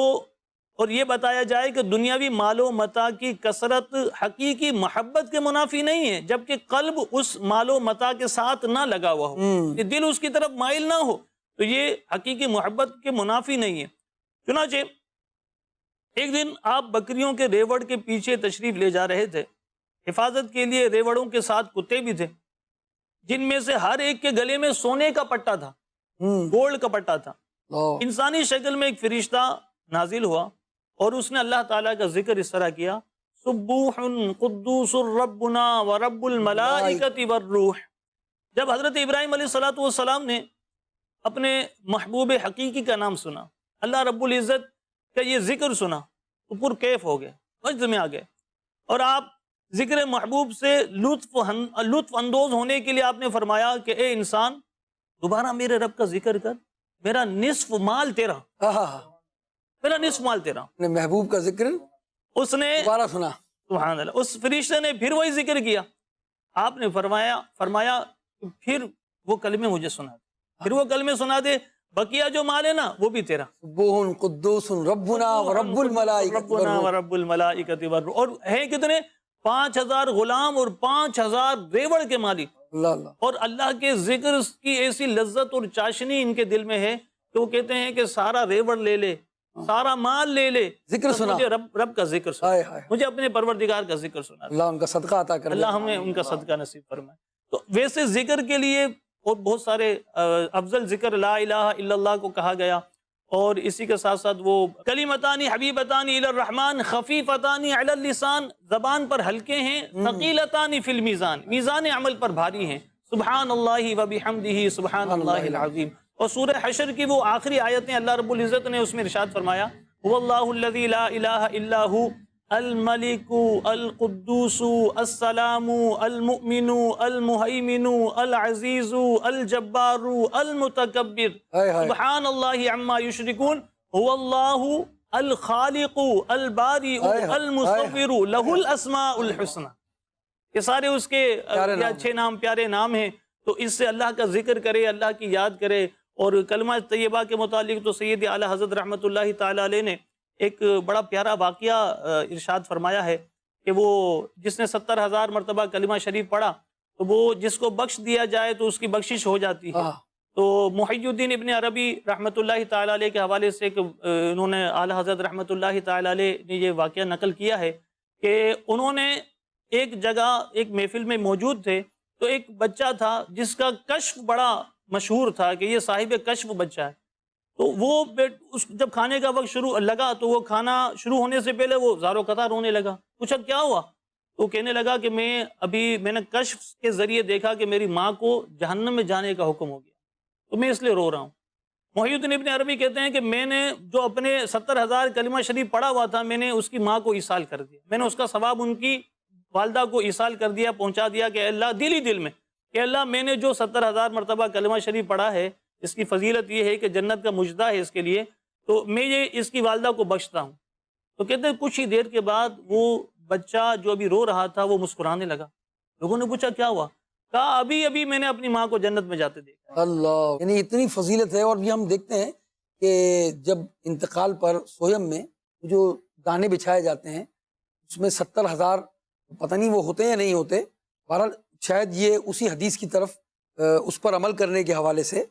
اور یہ بتایا جائے کہ دنیاوی مال و متاع کی کثرت حقیقی محبت کے منافی نہیں ہے، جبکہ قلب اس مال و متاع کے ساتھ نہ لگا ہوا ہو، دل اس کی طرف مائل نہ ہو، تو یہ حقیقی محبت کے منافی نہیں ہے۔ چنانچہ ایک دن آپ بکریوں کے ریوڑ کے پیچھے تشریف لے جا رہے تھے، حفاظت کے لیے ریوڑوں کے ساتھ کتے بھی تھے، جن میں سے ہر ایک کے گلے میں سونے کا پٹا تھا، گولڈ کا پٹا تھا۔ انسانی شکل میں ایک فرشتہ نازل ہوا اور اس نے اللہ تعالیٰ کا ذکر اس طرح کیا، سبوح قدوس ربنا ورب الملائکۃ والروح۔ جب حضرت ابراہیم علیہ السلام نے اپنے محبوب حقیقی کا نام سنا، اللہ رب العزت کا یہ ذکر سنا، تو پر کیف ہو گئے، وجد میں آ گئے، اور آپ ذکر محبوب سے لطف اندوز ہونے کے لیے آپ نے فرمایا کہ اے انسان دوبارہ میرے رب کا ذکر کر، میرا نصف مال تیرا، میرا نصف مال تیرا۔ اپنے محبوب کا ذکر اس نے دوبارہ سنا، سبحان اللہ، اس فرشتے نے پھر وہی ذکر کیا۔ آپ نے فرمایا کہ پھر وہ کلمے مجھے سنا دے، پھر وہ کلمے سنا دے، بقیہ جو مال ہے نا وہ بھی تیرا۔ سبوح قدوس ربنا ورب الملائکۃ ربنا ورب الملائکۃ والروح، اور ہیں کتنے؟ 5000 غلام اور 5000 ریوڑ کے مالک۔ اللہ اللہ، اور اللہ کے ذکر کی ایسی لذت اور چاشنی ان کے دل میں ہے کہ وہ کہتے ہیں کہ سارا ریوڑ لے لے، سارا مال لے لے، ذکر سنا، مجھے رب کا ذکر سنا، ہائے ہائے، مجھے اپنے پروردگار کا ذکر سنا۔ اللہ ان کا صدقہ عطا کر دے۔ اللہ ہمیں ان کا صدقہ نصیب فرمائے۔ تو ویسے ذکر کے لیے اور بہت سارے افضل ذکر لا الہ الا اللہ کو کہا گیا، اور اسی کے ساتھ ساتھ وہ کلمتان حبیبتان الی الرحمن خفیفتان علی اللسان، زبان پر ہلکے ہیں، ثقیلتان فی المیزان، میزان عمل پر بھاری ہیں، سبحان اللہ و بحمدہ سبحان اللہ العظیم۔ اور سورہ حشر کی وہ آخری آیتیں اللہ رب العزت نے اس میں ارشاد فرمایا، هو اللہ الذی لا الہ الا هو الملک القدوس السلام المؤمن المہیمن العزیز الجبار المتکبر سبحان اللہ عما یشرکون هو اللہ الخالق البارئ المصور لہ الاسماء الحسنى۔ یہ سارے اس کے اچھے نام، پیارے نام ہیں۔ تو اس سے اللہ کا ذکر کرے، اللہ کی یاد کرے۔ اور کلمہ طیبہ کے متعلق تو سید اعلیٰ حضرت رحمۃ اللہ تعالی علیہ نے ایک بڑا پیارا واقعہ ارشاد فرمایا ہے کہ وہ جس نے 70,000 مرتبہ کلمہ شریف پڑھا تو وہ جس کو بخش دیا جائے تو اس کی بخشش ہو جاتی ہے۔ تو محی الدین ابن عربی رحمۃ اللہ تعالی علیہ کے حوالے سے انہوں نے اعلیٰ حضرت رحمۃ اللہ تعالی علیہ نے یہ واقعہ نقل کیا ہے کہ انہوں نے ایک جگہ ایک محفل میں موجود تھے، تو ایک بچہ تھا جس کا کشف بڑا مشہور تھا کہ یہ صاحب کشف بچہ ہے۔ تو وہ جب کھانے کا وقت شروع لگا تو وہ کھانا شروع ہونے سے پہلے وہ زارو قطع رونے لگا۔ پوچھا کیا ہوا؟ تو کہنے لگا کہ میں نے کشف کے ذریعے دیکھا کہ میری ماں کو جہنم میں جانے کا حکم ہو گیا، تو میں اس لیے رو رہا ہوں۔ محی الدین ابن عربی کہتے ہیں کہ میں نے جو اپنے 70,000 کلمہ شریف پڑھا ہوا تھا، میں نے اس کی ماں کو ایصال کر دیا، میں نے اس کا ثواب ان کی والدہ کو ایصال کر دیا، پہنچا دیا کہ اللہ دل میں کہ اللہ میں نے جو 70,000 مرتبہ کلمہ شریف پڑھا ہے اس کی فضیلت یہ ہے کہ جنت کا مجدہ ہے اس کے لیے، تو میں یہ اس کی والدہ کو بخشتا ہوں۔ تو کہتے ہیں کچھ ہی دیر کے بعد وہ بچہ جو ابھی رو رہا تھا وہ مسکرانے لگا۔ لوگوں نے پوچھا کیا ہوا؟ کہا ابھی میں نے اپنی ماں کو جنت میں جاتے دیکھا۔ اللہ، یعنی اتنی فضیلت ہے۔ اور بھی ہم دیکھتے ہیں کہ جب انتقال پر سویم میں جو دانے بچھائے جاتے ہیں اس میں 70,000 پتہ نہیں وہ ہوتے یا نہیں ہوتے، بہرحال شاید یہ اسی حدیث کی طرف اس پر عمل کرنے کے حوالے سے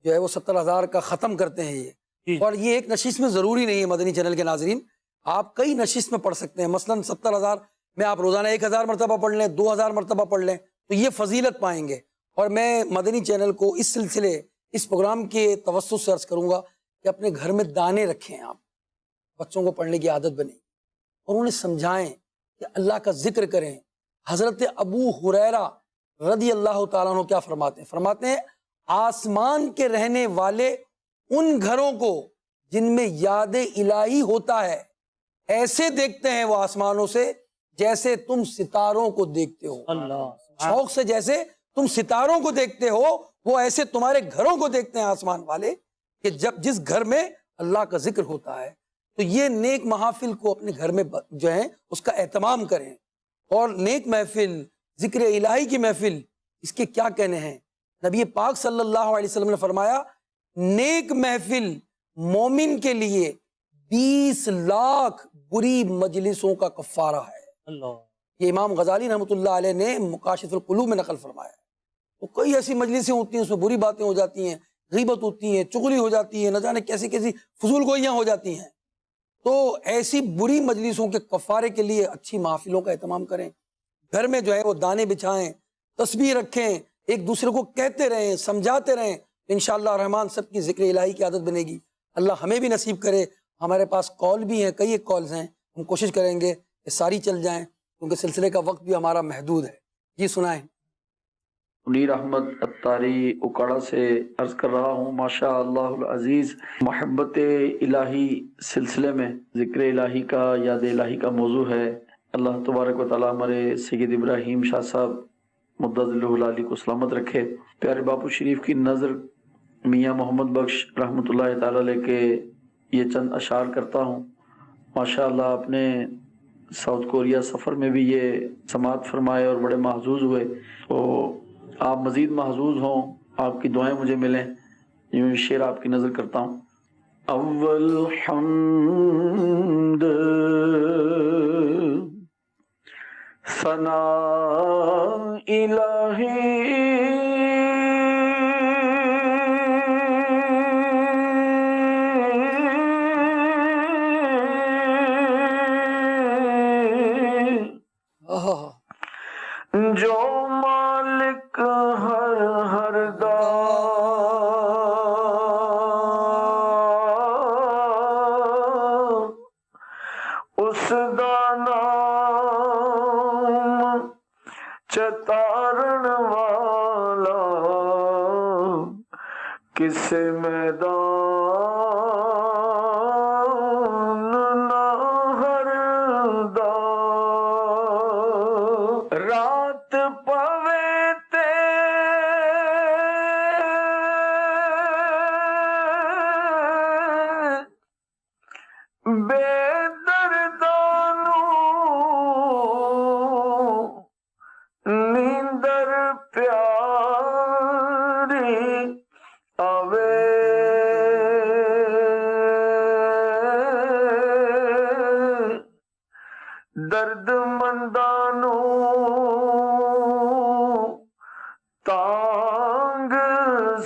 جو ہے وہ 70,000 کا ختم کرتے ہیں یہ۔ اور یہ ایک نشست میں ضروری نہیں ہے مدنی چینل کے ناظرین، آپ کئی نشست میں پڑھ سکتے ہیں۔ مثلا 70,000 میں آپ روزانہ 1,000 مرتبہ پڑھ لیں، 2,000 مرتبہ پڑھ لیں تو یہ فضیلت پائیں گے۔ اور میں مدنی چینل کو اس سلسلے اس پروگرام کے توسط سے عرض کروں گا کہ اپنے گھر میں دانے رکھیں، آپ بچوں کو پڑھنے کی عادت بنیں اور انہیں سمجھائیں کہ اللہ کا ذکر کریں۔ حضرت ابو ہریرہ رضی اللہ تعالیٰ عنہ کیا فرماتے ہیں آسمان کے رہنے والے ان گھروں کو جن میں یاد الہی ہوتا ہے ایسے دیکھتے ہیں وہ آسمانوں سے جیسے تم ستاروں کو دیکھتے ہو۔ اللہ، شوق سے جیسے تم ستاروں کو دیکھتے ہو وہ ایسے تمہارے گھروں کو دیکھتے ہیں آسمان والے، کہ جس گھر میں اللہ کا ذکر ہوتا ہے تو یہ نیک محافل کو اپنے گھر میں جو ہے اس کا اہتمام کریں۔ اور نیک محفل، ذکر الہی کی محفل، اس کے کیا کہنے ہیں؟ نبی پاک صلی اللہ علیہ وسلم نے فرمایا نیک محفل مومن کے لیے 20 لاکھ بری مجلسوں کا کفارہ ہے۔ اللہ، یہ امام غزالی رحمۃ اللہ علیہ نے مکاشف القلوب میں نقل فرمایا ہے۔ تو کئی ایسی مجلسیں ہوتی ہیں اس میں بری باتیں ہو جاتی ہیں، غیبت ہوتی ہیں، چغلی ہو جاتی ہے، نہ جانے کیسی کیسی فضول گوئیاں ہو جاتی ہیں۔ تو ایسی بری مجلسوں کے کفارے کے لیے اچھی محفلوں کا اہتمام کریں، گھر میں جو ہے وہ دانے بچھائیں، تسبیح رکھیں، ایک دوسرے کو کہتے رہیں، سمجھاتے رہیں، انشاءاللہ الرحمن سب کی ذکر الہی کی عادت بنے گی۔ اللہ ہمیں بھی نصیب کرے۔ ہمارے پاس کال بھی ہیں، کئی ایک کالز ہیں، ہم کوشش کریں گے کہ ساری چل جائیں کیونکہ سلسلے کا وقت بھی ہمارا محدود ہے۔ جی سنائیں۔ منیر احمد اتاری اکاڑا سے عرض کر رہا ہوں، ماشاء اللہ العزیز، محبت الہی سلسلے میں ذکر الہی کا، یاد الہی کا موضوع ہے۔ اللہ تبارک و تعالیٰ ہمارے سید ابراہیم شاہ صاحب مدظلہ العالی کو سلامت رکھے۔ پیارے باپو شریف کی نظر میاں محمد بخش رحمۃ اللہ تعالیٰ علیہ کے یہ چند اشعار کرتا ہوں۔ ماشاءاللہ آپ نے ساؤتھ کوریا سفر میں بھی یہ سماعت فرمائے اور بڑے محظوظ ہوئے، تو آپ مزید محظوظ ہوں، آپ کی دعائیں مجھے ملیں۔ یہ شعر آپ کی نظر کرتا ہوں۔ اول حمد ثنا جو مالک ہر دا اس دا نام چتارن والا کسے میدان نہ ہر دا رات پوے تے بے دردانو نیندر پیاری آوے درد مندانو تانگ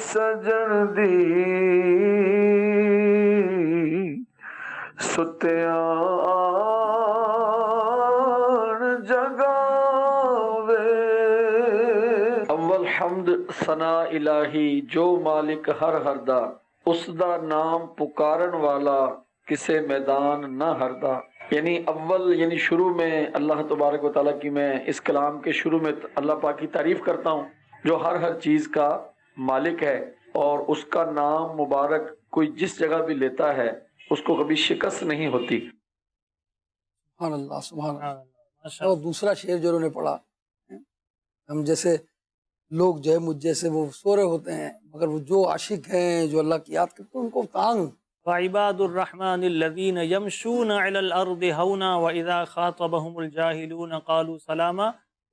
سجن دی ستیان جگاوے۔ اول حمد ثنا الہی جو مالک ہر ہردا اس دا نام پکارن والا کسے میدان نہ ہردا۔ یعنی اول یعنی شروع میں اللہ تبارک و تعالیٰ کی میں اس کلام کے شروع میں اللہ پاک کی تعریف کرتا ہوں جو ہر چیز کا مالک ہے، اور اس کا نام مبارک کوئی جس جگہ بھی لیتا ہے اس کو کبھی شکست نہیں ہوتی۔ سبحان اللہ سبحان اللہ۔ ماشاء اور دوسرا شعر جو انہوں نے پڑھا، ہم جیسے لوگ جو ہے مجھ جیسے وہ سو رہے ہوتے ہیں، مگر وہ جو عاشق ہیں جو اللہ کی یاد کرتے ہیں ان کو تانگ۔ وعباد الرحمن الذين يمشون على الأرض هونا وإذا خاطبهم الجاهلون قالوا سلاما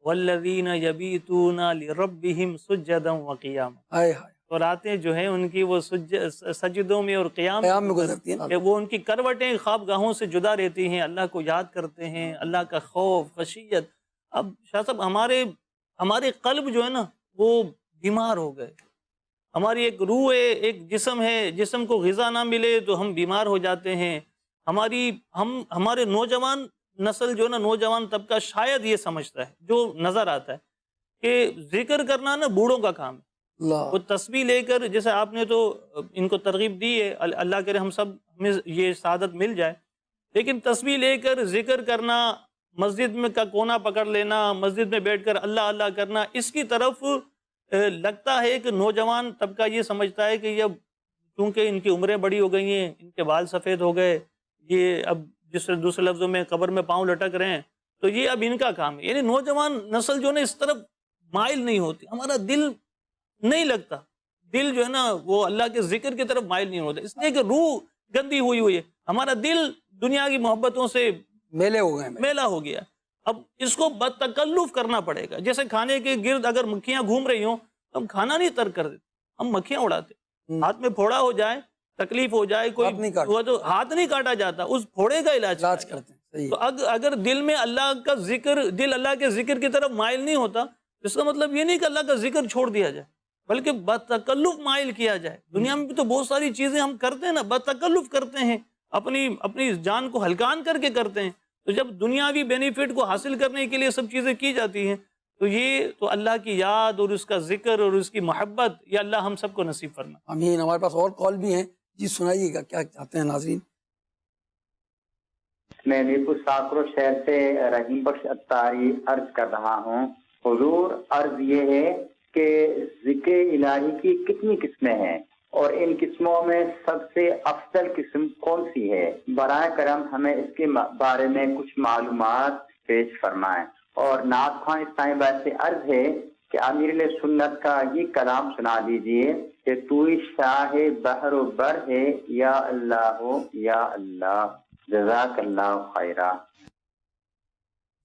والذين يبيتون لربهم سجدا وقياما۔ ہائے ہائے، تو راتیں جو ہیں ان کی وہ سجدوں میں اور قیام میں گزرتی ہیں نا۔ کہ وہ ان کی کروٹیں خوابگاہوں سے جدا رہتی ہیں، اللہ کو یاد کرتے ہیں، اللہ کا خوف خشیت۔ اب شاہ صاحب ہمارے قلب جو ہے نا وہ بیمار ہو گئے، ہماری ایک روح ہے، ایک جسم ہے، جسم کو غذا نہ ملے تو ہم بیمار ہو جاتے ہیں۔ ہمارے نوجوان نسل جو نا، نوجوان طبقہ شاید یہ سمجھتا ہے، جو نظر آتا ہے کہ ذکر کرنا نا بوڑھوں کا کام ہے۔ اللہ وہ تسبیح لے کر، جیسے آپ نے تو ان کو ترغیب دی ہے، اللہ کرے ہم سب ہمیں یہ سعادت مل جائے، لیکن تسبیح لے کر ذکر کرنا، مسجد میں کا کونا پکڑ لینا، مسجد میں بیٹھ کر اللہ اللہ کرنا، اس کی طرف لگتا ہے کہ نوجوان طبقہ یہ سمجھتا ہے کہ یہ چونکہ ان کی عمریں بڑی ہو گئی ہیں، ان کے بال سفید ہو گئے، یہ اب جس دوسرے لفظوں میں قبر میں پاؤں لٹک رہے ہیں، تو یہ اب ان کا کام ہے۔ یعنی نوجوان نسل جو ہے نا اس طرف مائل نہیں ہوتی، ہمارا دل نہیں لگتا، دل جو ہے نا وہ اللہ کے ذکر کی طرف مائل نہیں ہوتا، اس لیے کہ روح گندی ہوئی ہے، ہمارا دل دنیا کی محبتوں سے میلے ہو گئے ہیں۔ میلا ہو گیا۔ اب اس کو بدتکلف کرنا پڑے گا، جیسے کھانے کے گرد اگر مکھیاں گھوم رہی ہوں تو ہم کھانا نہیں ترک کر دیتے، ہم مکھیاں اڑاتے، ہاتھ میں پھوڑا ہو جائے، تکلیف ہو جائے، کوئی ہوا تو ہاتھ نہیں کاٹا جاتا، اس پھوڑے کا علاج کرتے ہیں۔ صحیح تو اگر دل میں اللہ کا ذکر، دل اللہ کے ذکر کی طرف مائل نہیں ہوتا، اس کا مطلب یہ نہیں کہ اللہ کا ذکر چھوڑ دیا جائے، بلکہ بدتکلف مائل کیا جائے۔ دنیا میں بھی تو بہت ساری چیزیں ہم کرتے ہیں نا، بدتکلف کرتے ہیں، اپنی جان کو ہلکان کر کے کرتے ہیں۔ تو جب دنیاوی بینیفٹ کو حاصل کرنے کے لیے سب چیزیں کی جاتی ہیں، تو یہ تو اللہ کی یاد اور اس کا ذکر اور اس کی محبت، یہ اللہ ہم سب کو نصیب فرما۔ آمین۔ ہمارے پاس اور کال بھی ہیں، جی سنائیے گا کیا چاہتے ہیں ناظرین۔ میں میرپور ساکرو شہر سے رحیم بخش اتاری عرض کر رہا ہوں۔ حضور، عرض یہ ہے کہ ذکر الہی کی کتنی قسمیں ہیں اور ان قسموں میں سب سے افضل قسم کون سی ہے؟ برائے کرم ہمیں اس کے بارے میں کچھ معلومات پیش فرمائیں۔ اور نعت خواں اسلامی بھائی سے عرض ہے کہ امیر سنت کا یہ کلام سنا دیجئے کہ تو ہی شاہ بحر و بر ہے یا اللہ یا اللہ، جزاک اللہ خیرہ۔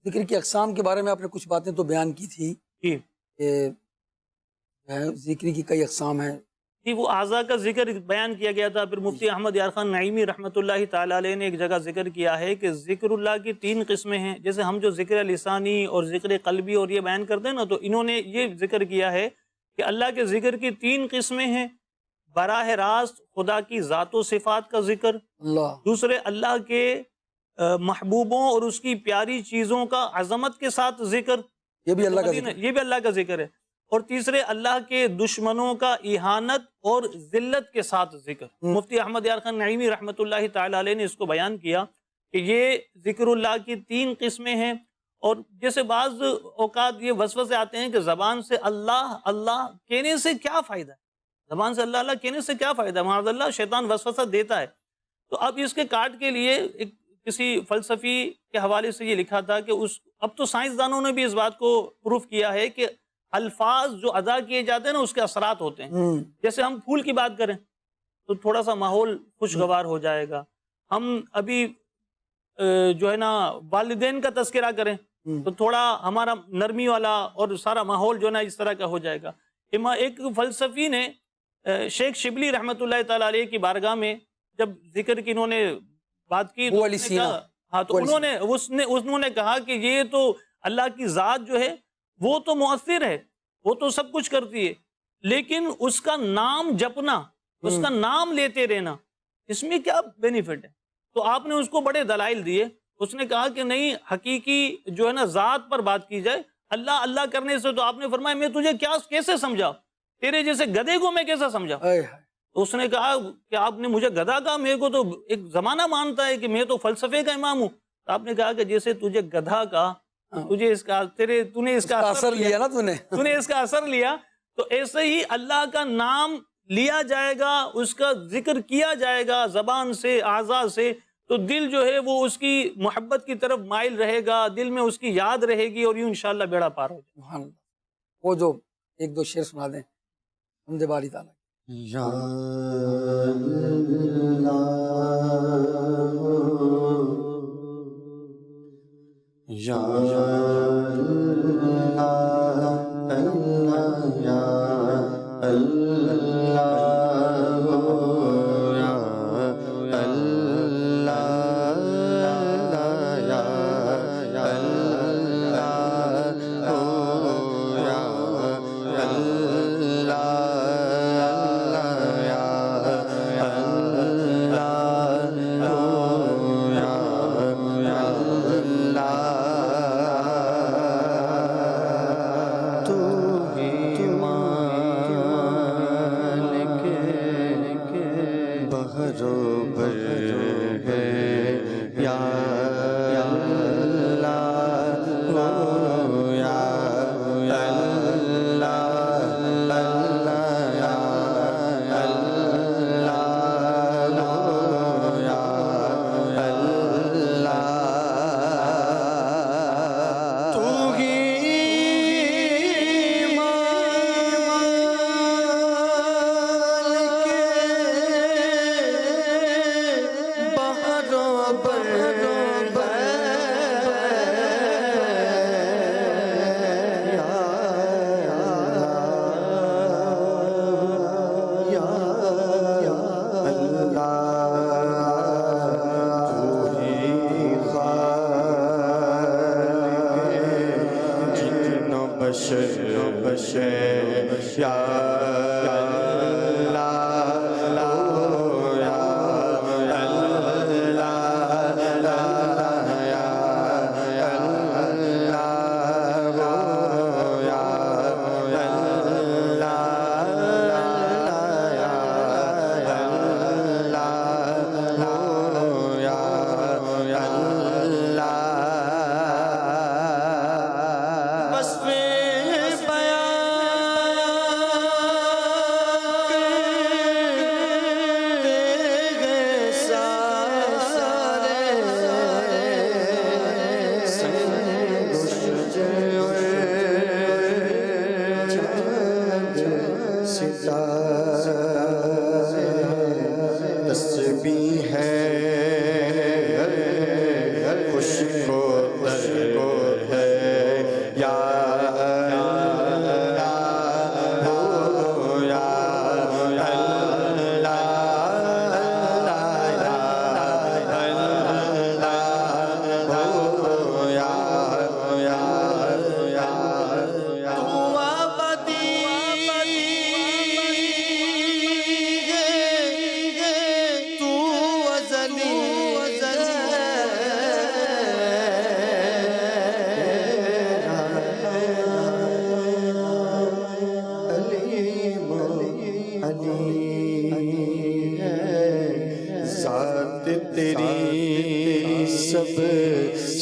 ذکر کی اقسام کے بارے میں آپ نے کچھ باتیں تو بیان کی تھی جی کہ ذکر کی کئی اقسام ہیں۔ جی، وہ اعضاء کا ذکر بیان کیا گیا تھا۔ پھر مفتی احمد یار خان نعیمی رحمۃ اللہ تعالیٰ علیہ نے ایک جگہ ذکر کیا ہے کہ ذکر اللہ کی 3 قسمیں ہیں۔ جیسے ہم جو ذکر لسانی اور ذکر قلبی اور یہ بیان کرتے ہیں نا، تو انہوں نے یہ ذکر کیا ہے کہ اللہ کے ذکر کی 3 قسمیں ہیں۔ براہ راست خدا کی ذات و صفات کا ذکر، اللہ، دوسرے اللہ کے محبوبوں اور اس کی پیاری چیزوں کا عظمت کے ساتھ ذکر، یہ بھی اللہ کا ذکر، یہ بھی اللہ کا ذکر ہے، اور تیسرے اللہ کے دشمنوں کا اہانت اور ذلت کے ساتھ ذکر۔ مفتی احمد یار خان نعیمی رحمۃ اللہ تعالیٰ علیہ نے اس کو بیان کیا کہ یہ ذکر اللہ کی 3 قسمیں ہیں۔ اور جیسے بعض اوقات یہ وسوسے آتے ہیں کہ زبان سے اللہ اللہ کہنے سے کیا فائدہ ہے، زبان سے اللہ اللہ کہنے سے کیا فائدہ ہے، معاذ اللہ شیطان وسوسہ دیتا ہے۔ تو اب اس کے کاٹ کے لیے ایک کسی فلسفی کے حوالے سے یہ لکھا تھا کہ اب تو سائنسدانوں نے بھی اس بات کو پروف کیا ہے کہ الفاظ جو ادا کیے جاتے ہیں نا، اس کے اثرات ہوتے ہیں۔ جیسے ہم پھول کی بات کریں تو تھوڑا سا ماحول خوشگوار ہو جائے گا، ہم ابھی جو ہے نا والدین کا تذکرہ کریں تو تھوڑا ہمارا نرمی والا اور سارا ماحول جو ہے نا اس طرح کا ہو جائے گا۔ ایک فلسفی نے شیخ شبلی رحمۃ اللہ تعالیٰ علیہ کی بارگاہ میں جب ذکر کی انہوں نے بات کی تو انہوں نے کہا کہ یہ تو اللہ کی ذات جو ہے وہ تو مؤثر ہے، وہ تو سب کچھ کرتی ہے، لیکن اس کا نام جپنا، اس کا نام لیتے رہنا، اس میں کیا بینیفٹ ہے؟ تو آپ نے اس کو بڑے دلائل دیے۔ اس نے کہا کہ نہیں، حقیقی جو ہے نا ذات پر بات کی جائے، اللہ اللہ کرنے سے تو آپ نے فرمایا میں تجھے کیسے سمجھا، تیرے جیسے گدھے کو میں کیسے سمجھا؟ تو اس نے کہا کہ آپ نے مجھے گدھا کہا، میرے کو تو ایک زمانہ مانتا ہے کہ میں تو فلسفے کا امام ہوں۔ تو آپ نے کہا کہ جیسے تجھے گدھا کہا، تجھے اس کا تو نے اس کا اثر لیا نا، تو نے اس کا اثر لیا، تو ایسے ہی اللہ کا نام لیا جائے گا، اس کا ذکر کیا جائے گا زبان سے، اعضاء سے، تو دل جو ہے وہ اس کی محبت کی طرف مائل رہے گا، دل میں اس کی یاد رہے گی، اور یوں انشاءاللہ بیڑا پار ہو جائے گا۔ وہ جو 1-2 شعر سنا دیں حمد باری تعالیٰ۔ یا اللہ یا اللہ یا تیری سب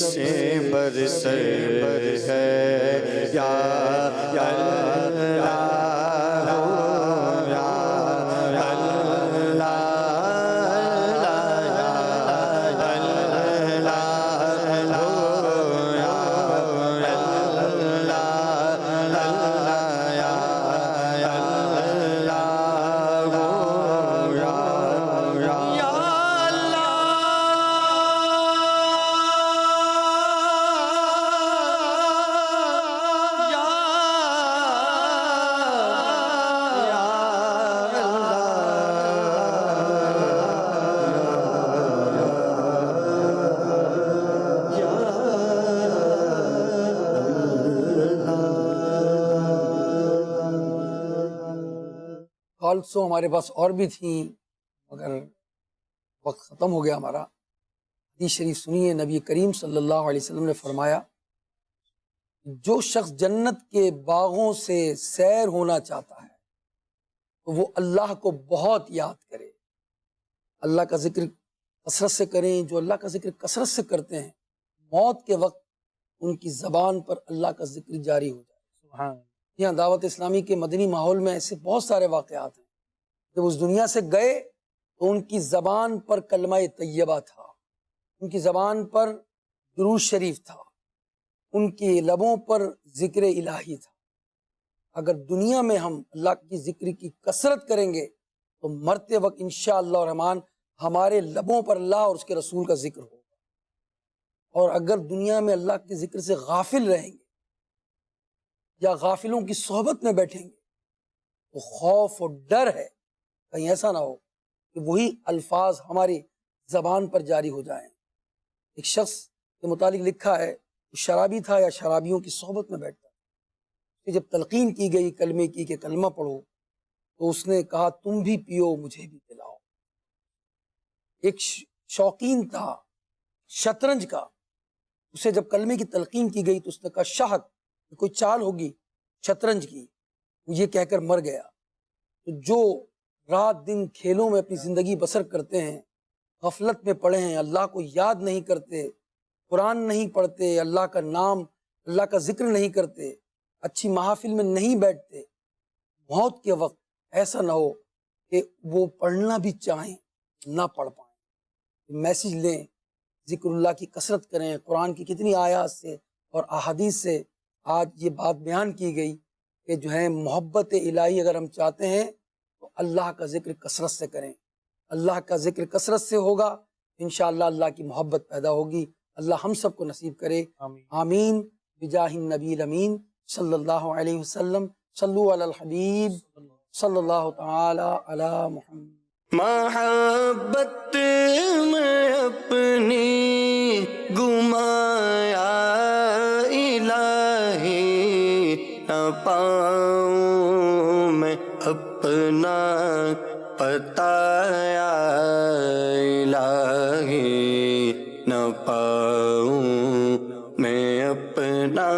سے برتر ہے یا اللہ ہو یا اللہ کالسوں ہمارے پاس اور بھی تھیں مگر وقت ختم ہو گیا ہمارا. حدیث شریف سنیے. نبی کریم صلی اللہ علیہ وسلم نے فرمایا جو شخص جنت کے باغوں سے سیر ہونا چاہتا ہے تو وہ اللہ کو بہت یاد کرے, اللہ کا ذکر کثرت سے کریں. جو اللہ کا ذکر کثرت سے کرتے ہیں موت کے وقت ان کی زبان پر اللہ کا ذکر جاری ہو جائے. سبحان. یہاں دعوت اسلامی کے مدنی ماحول میں ایسے بہت سارے واقعات ہیں. جب اس دنیا سے گئے تو ان کی زبان پر کلمہ طیبہ تھا, ان کی زبان پر درود شریف تھا, ان کے لبوں پر ذکر الہی تھا. اگر دنیا میں ہم اللہ کی ذکر کی کثرت کریں گے تو مرتے وقت انشاءاللہ الرحمن ہمارے لبوں پر اللہ اور اس کے رسول کا ذکر ہوگا. اور اگر دنیا میں اللہ کے ذکر سے غافل رہیں گے یا غافلوں کی صحبت میں بیٹھیں گے تو خوف اور ڈر ہے کہیں ایسا نہ ہو کہ وہی الفاظ ہماری زبان پر جاری ہو جائیں. ایک شخص کے متعلق لکھا ہے وہ شرابی تھا یا شرابیوں کی صحبت میں بیٹھتا, کہ جب تلقین کی گئی کلمے کی کہ کلمہ پڑھو تو اس نے کہا تم بھی پیو مجھے بھی پلاؤ. ایک شوقین تھا شطرنج کا, اسے جب کلمے کی تلقین کی گئی تو اس نے کہا شاہد کوئی چال ہوگی شطرنج کی, وہ یہ کہہ کر مر گیا. تو جو رات دن کھیلوں میں اپنی زندگی بسر کرتے ہیں, غفلت میں پڑے ہیں, اللہ کو یاد نہیں کرتے, قرآن نہیں پڑھتے, اللہ کا نام اللہ کا ذکر نہیں کرتے, اچھی محافل میں نہیں بیٹھتے, موت کے وقت ایسا نہ ہو کہ وہ پڑھنا بھی چاہیں نہ پڑھ پائیں. میسیج لیں, ذکر اللہ کی کثرت کریں. قرآن کی کتنی آیات سے اور احادیث سے آج یہ بات بیان کی گئی کہ جو ہے محبت الہی اگر ہم چاہتے ہیں تو اللہ کا ذکر کثرت سے کریں. اللہ کا ذکر کثرت سے ہوگا انشاءاللہ اللہ کی محبت پیدا ہوگی. اللہ ہم سب کو نصیب کرے. آمین. بجاہ النبی الامین صلی اللہ علیہ وسلم. صلو علی الحبیب صلی اللہ تعالی علی محمد. محبت میں اپنی گمایا الہی نہ پاؤں میں اپنا پتایا الہی نہ پاؤں میں اپنا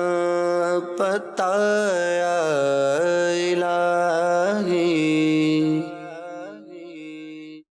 پتایا الہی.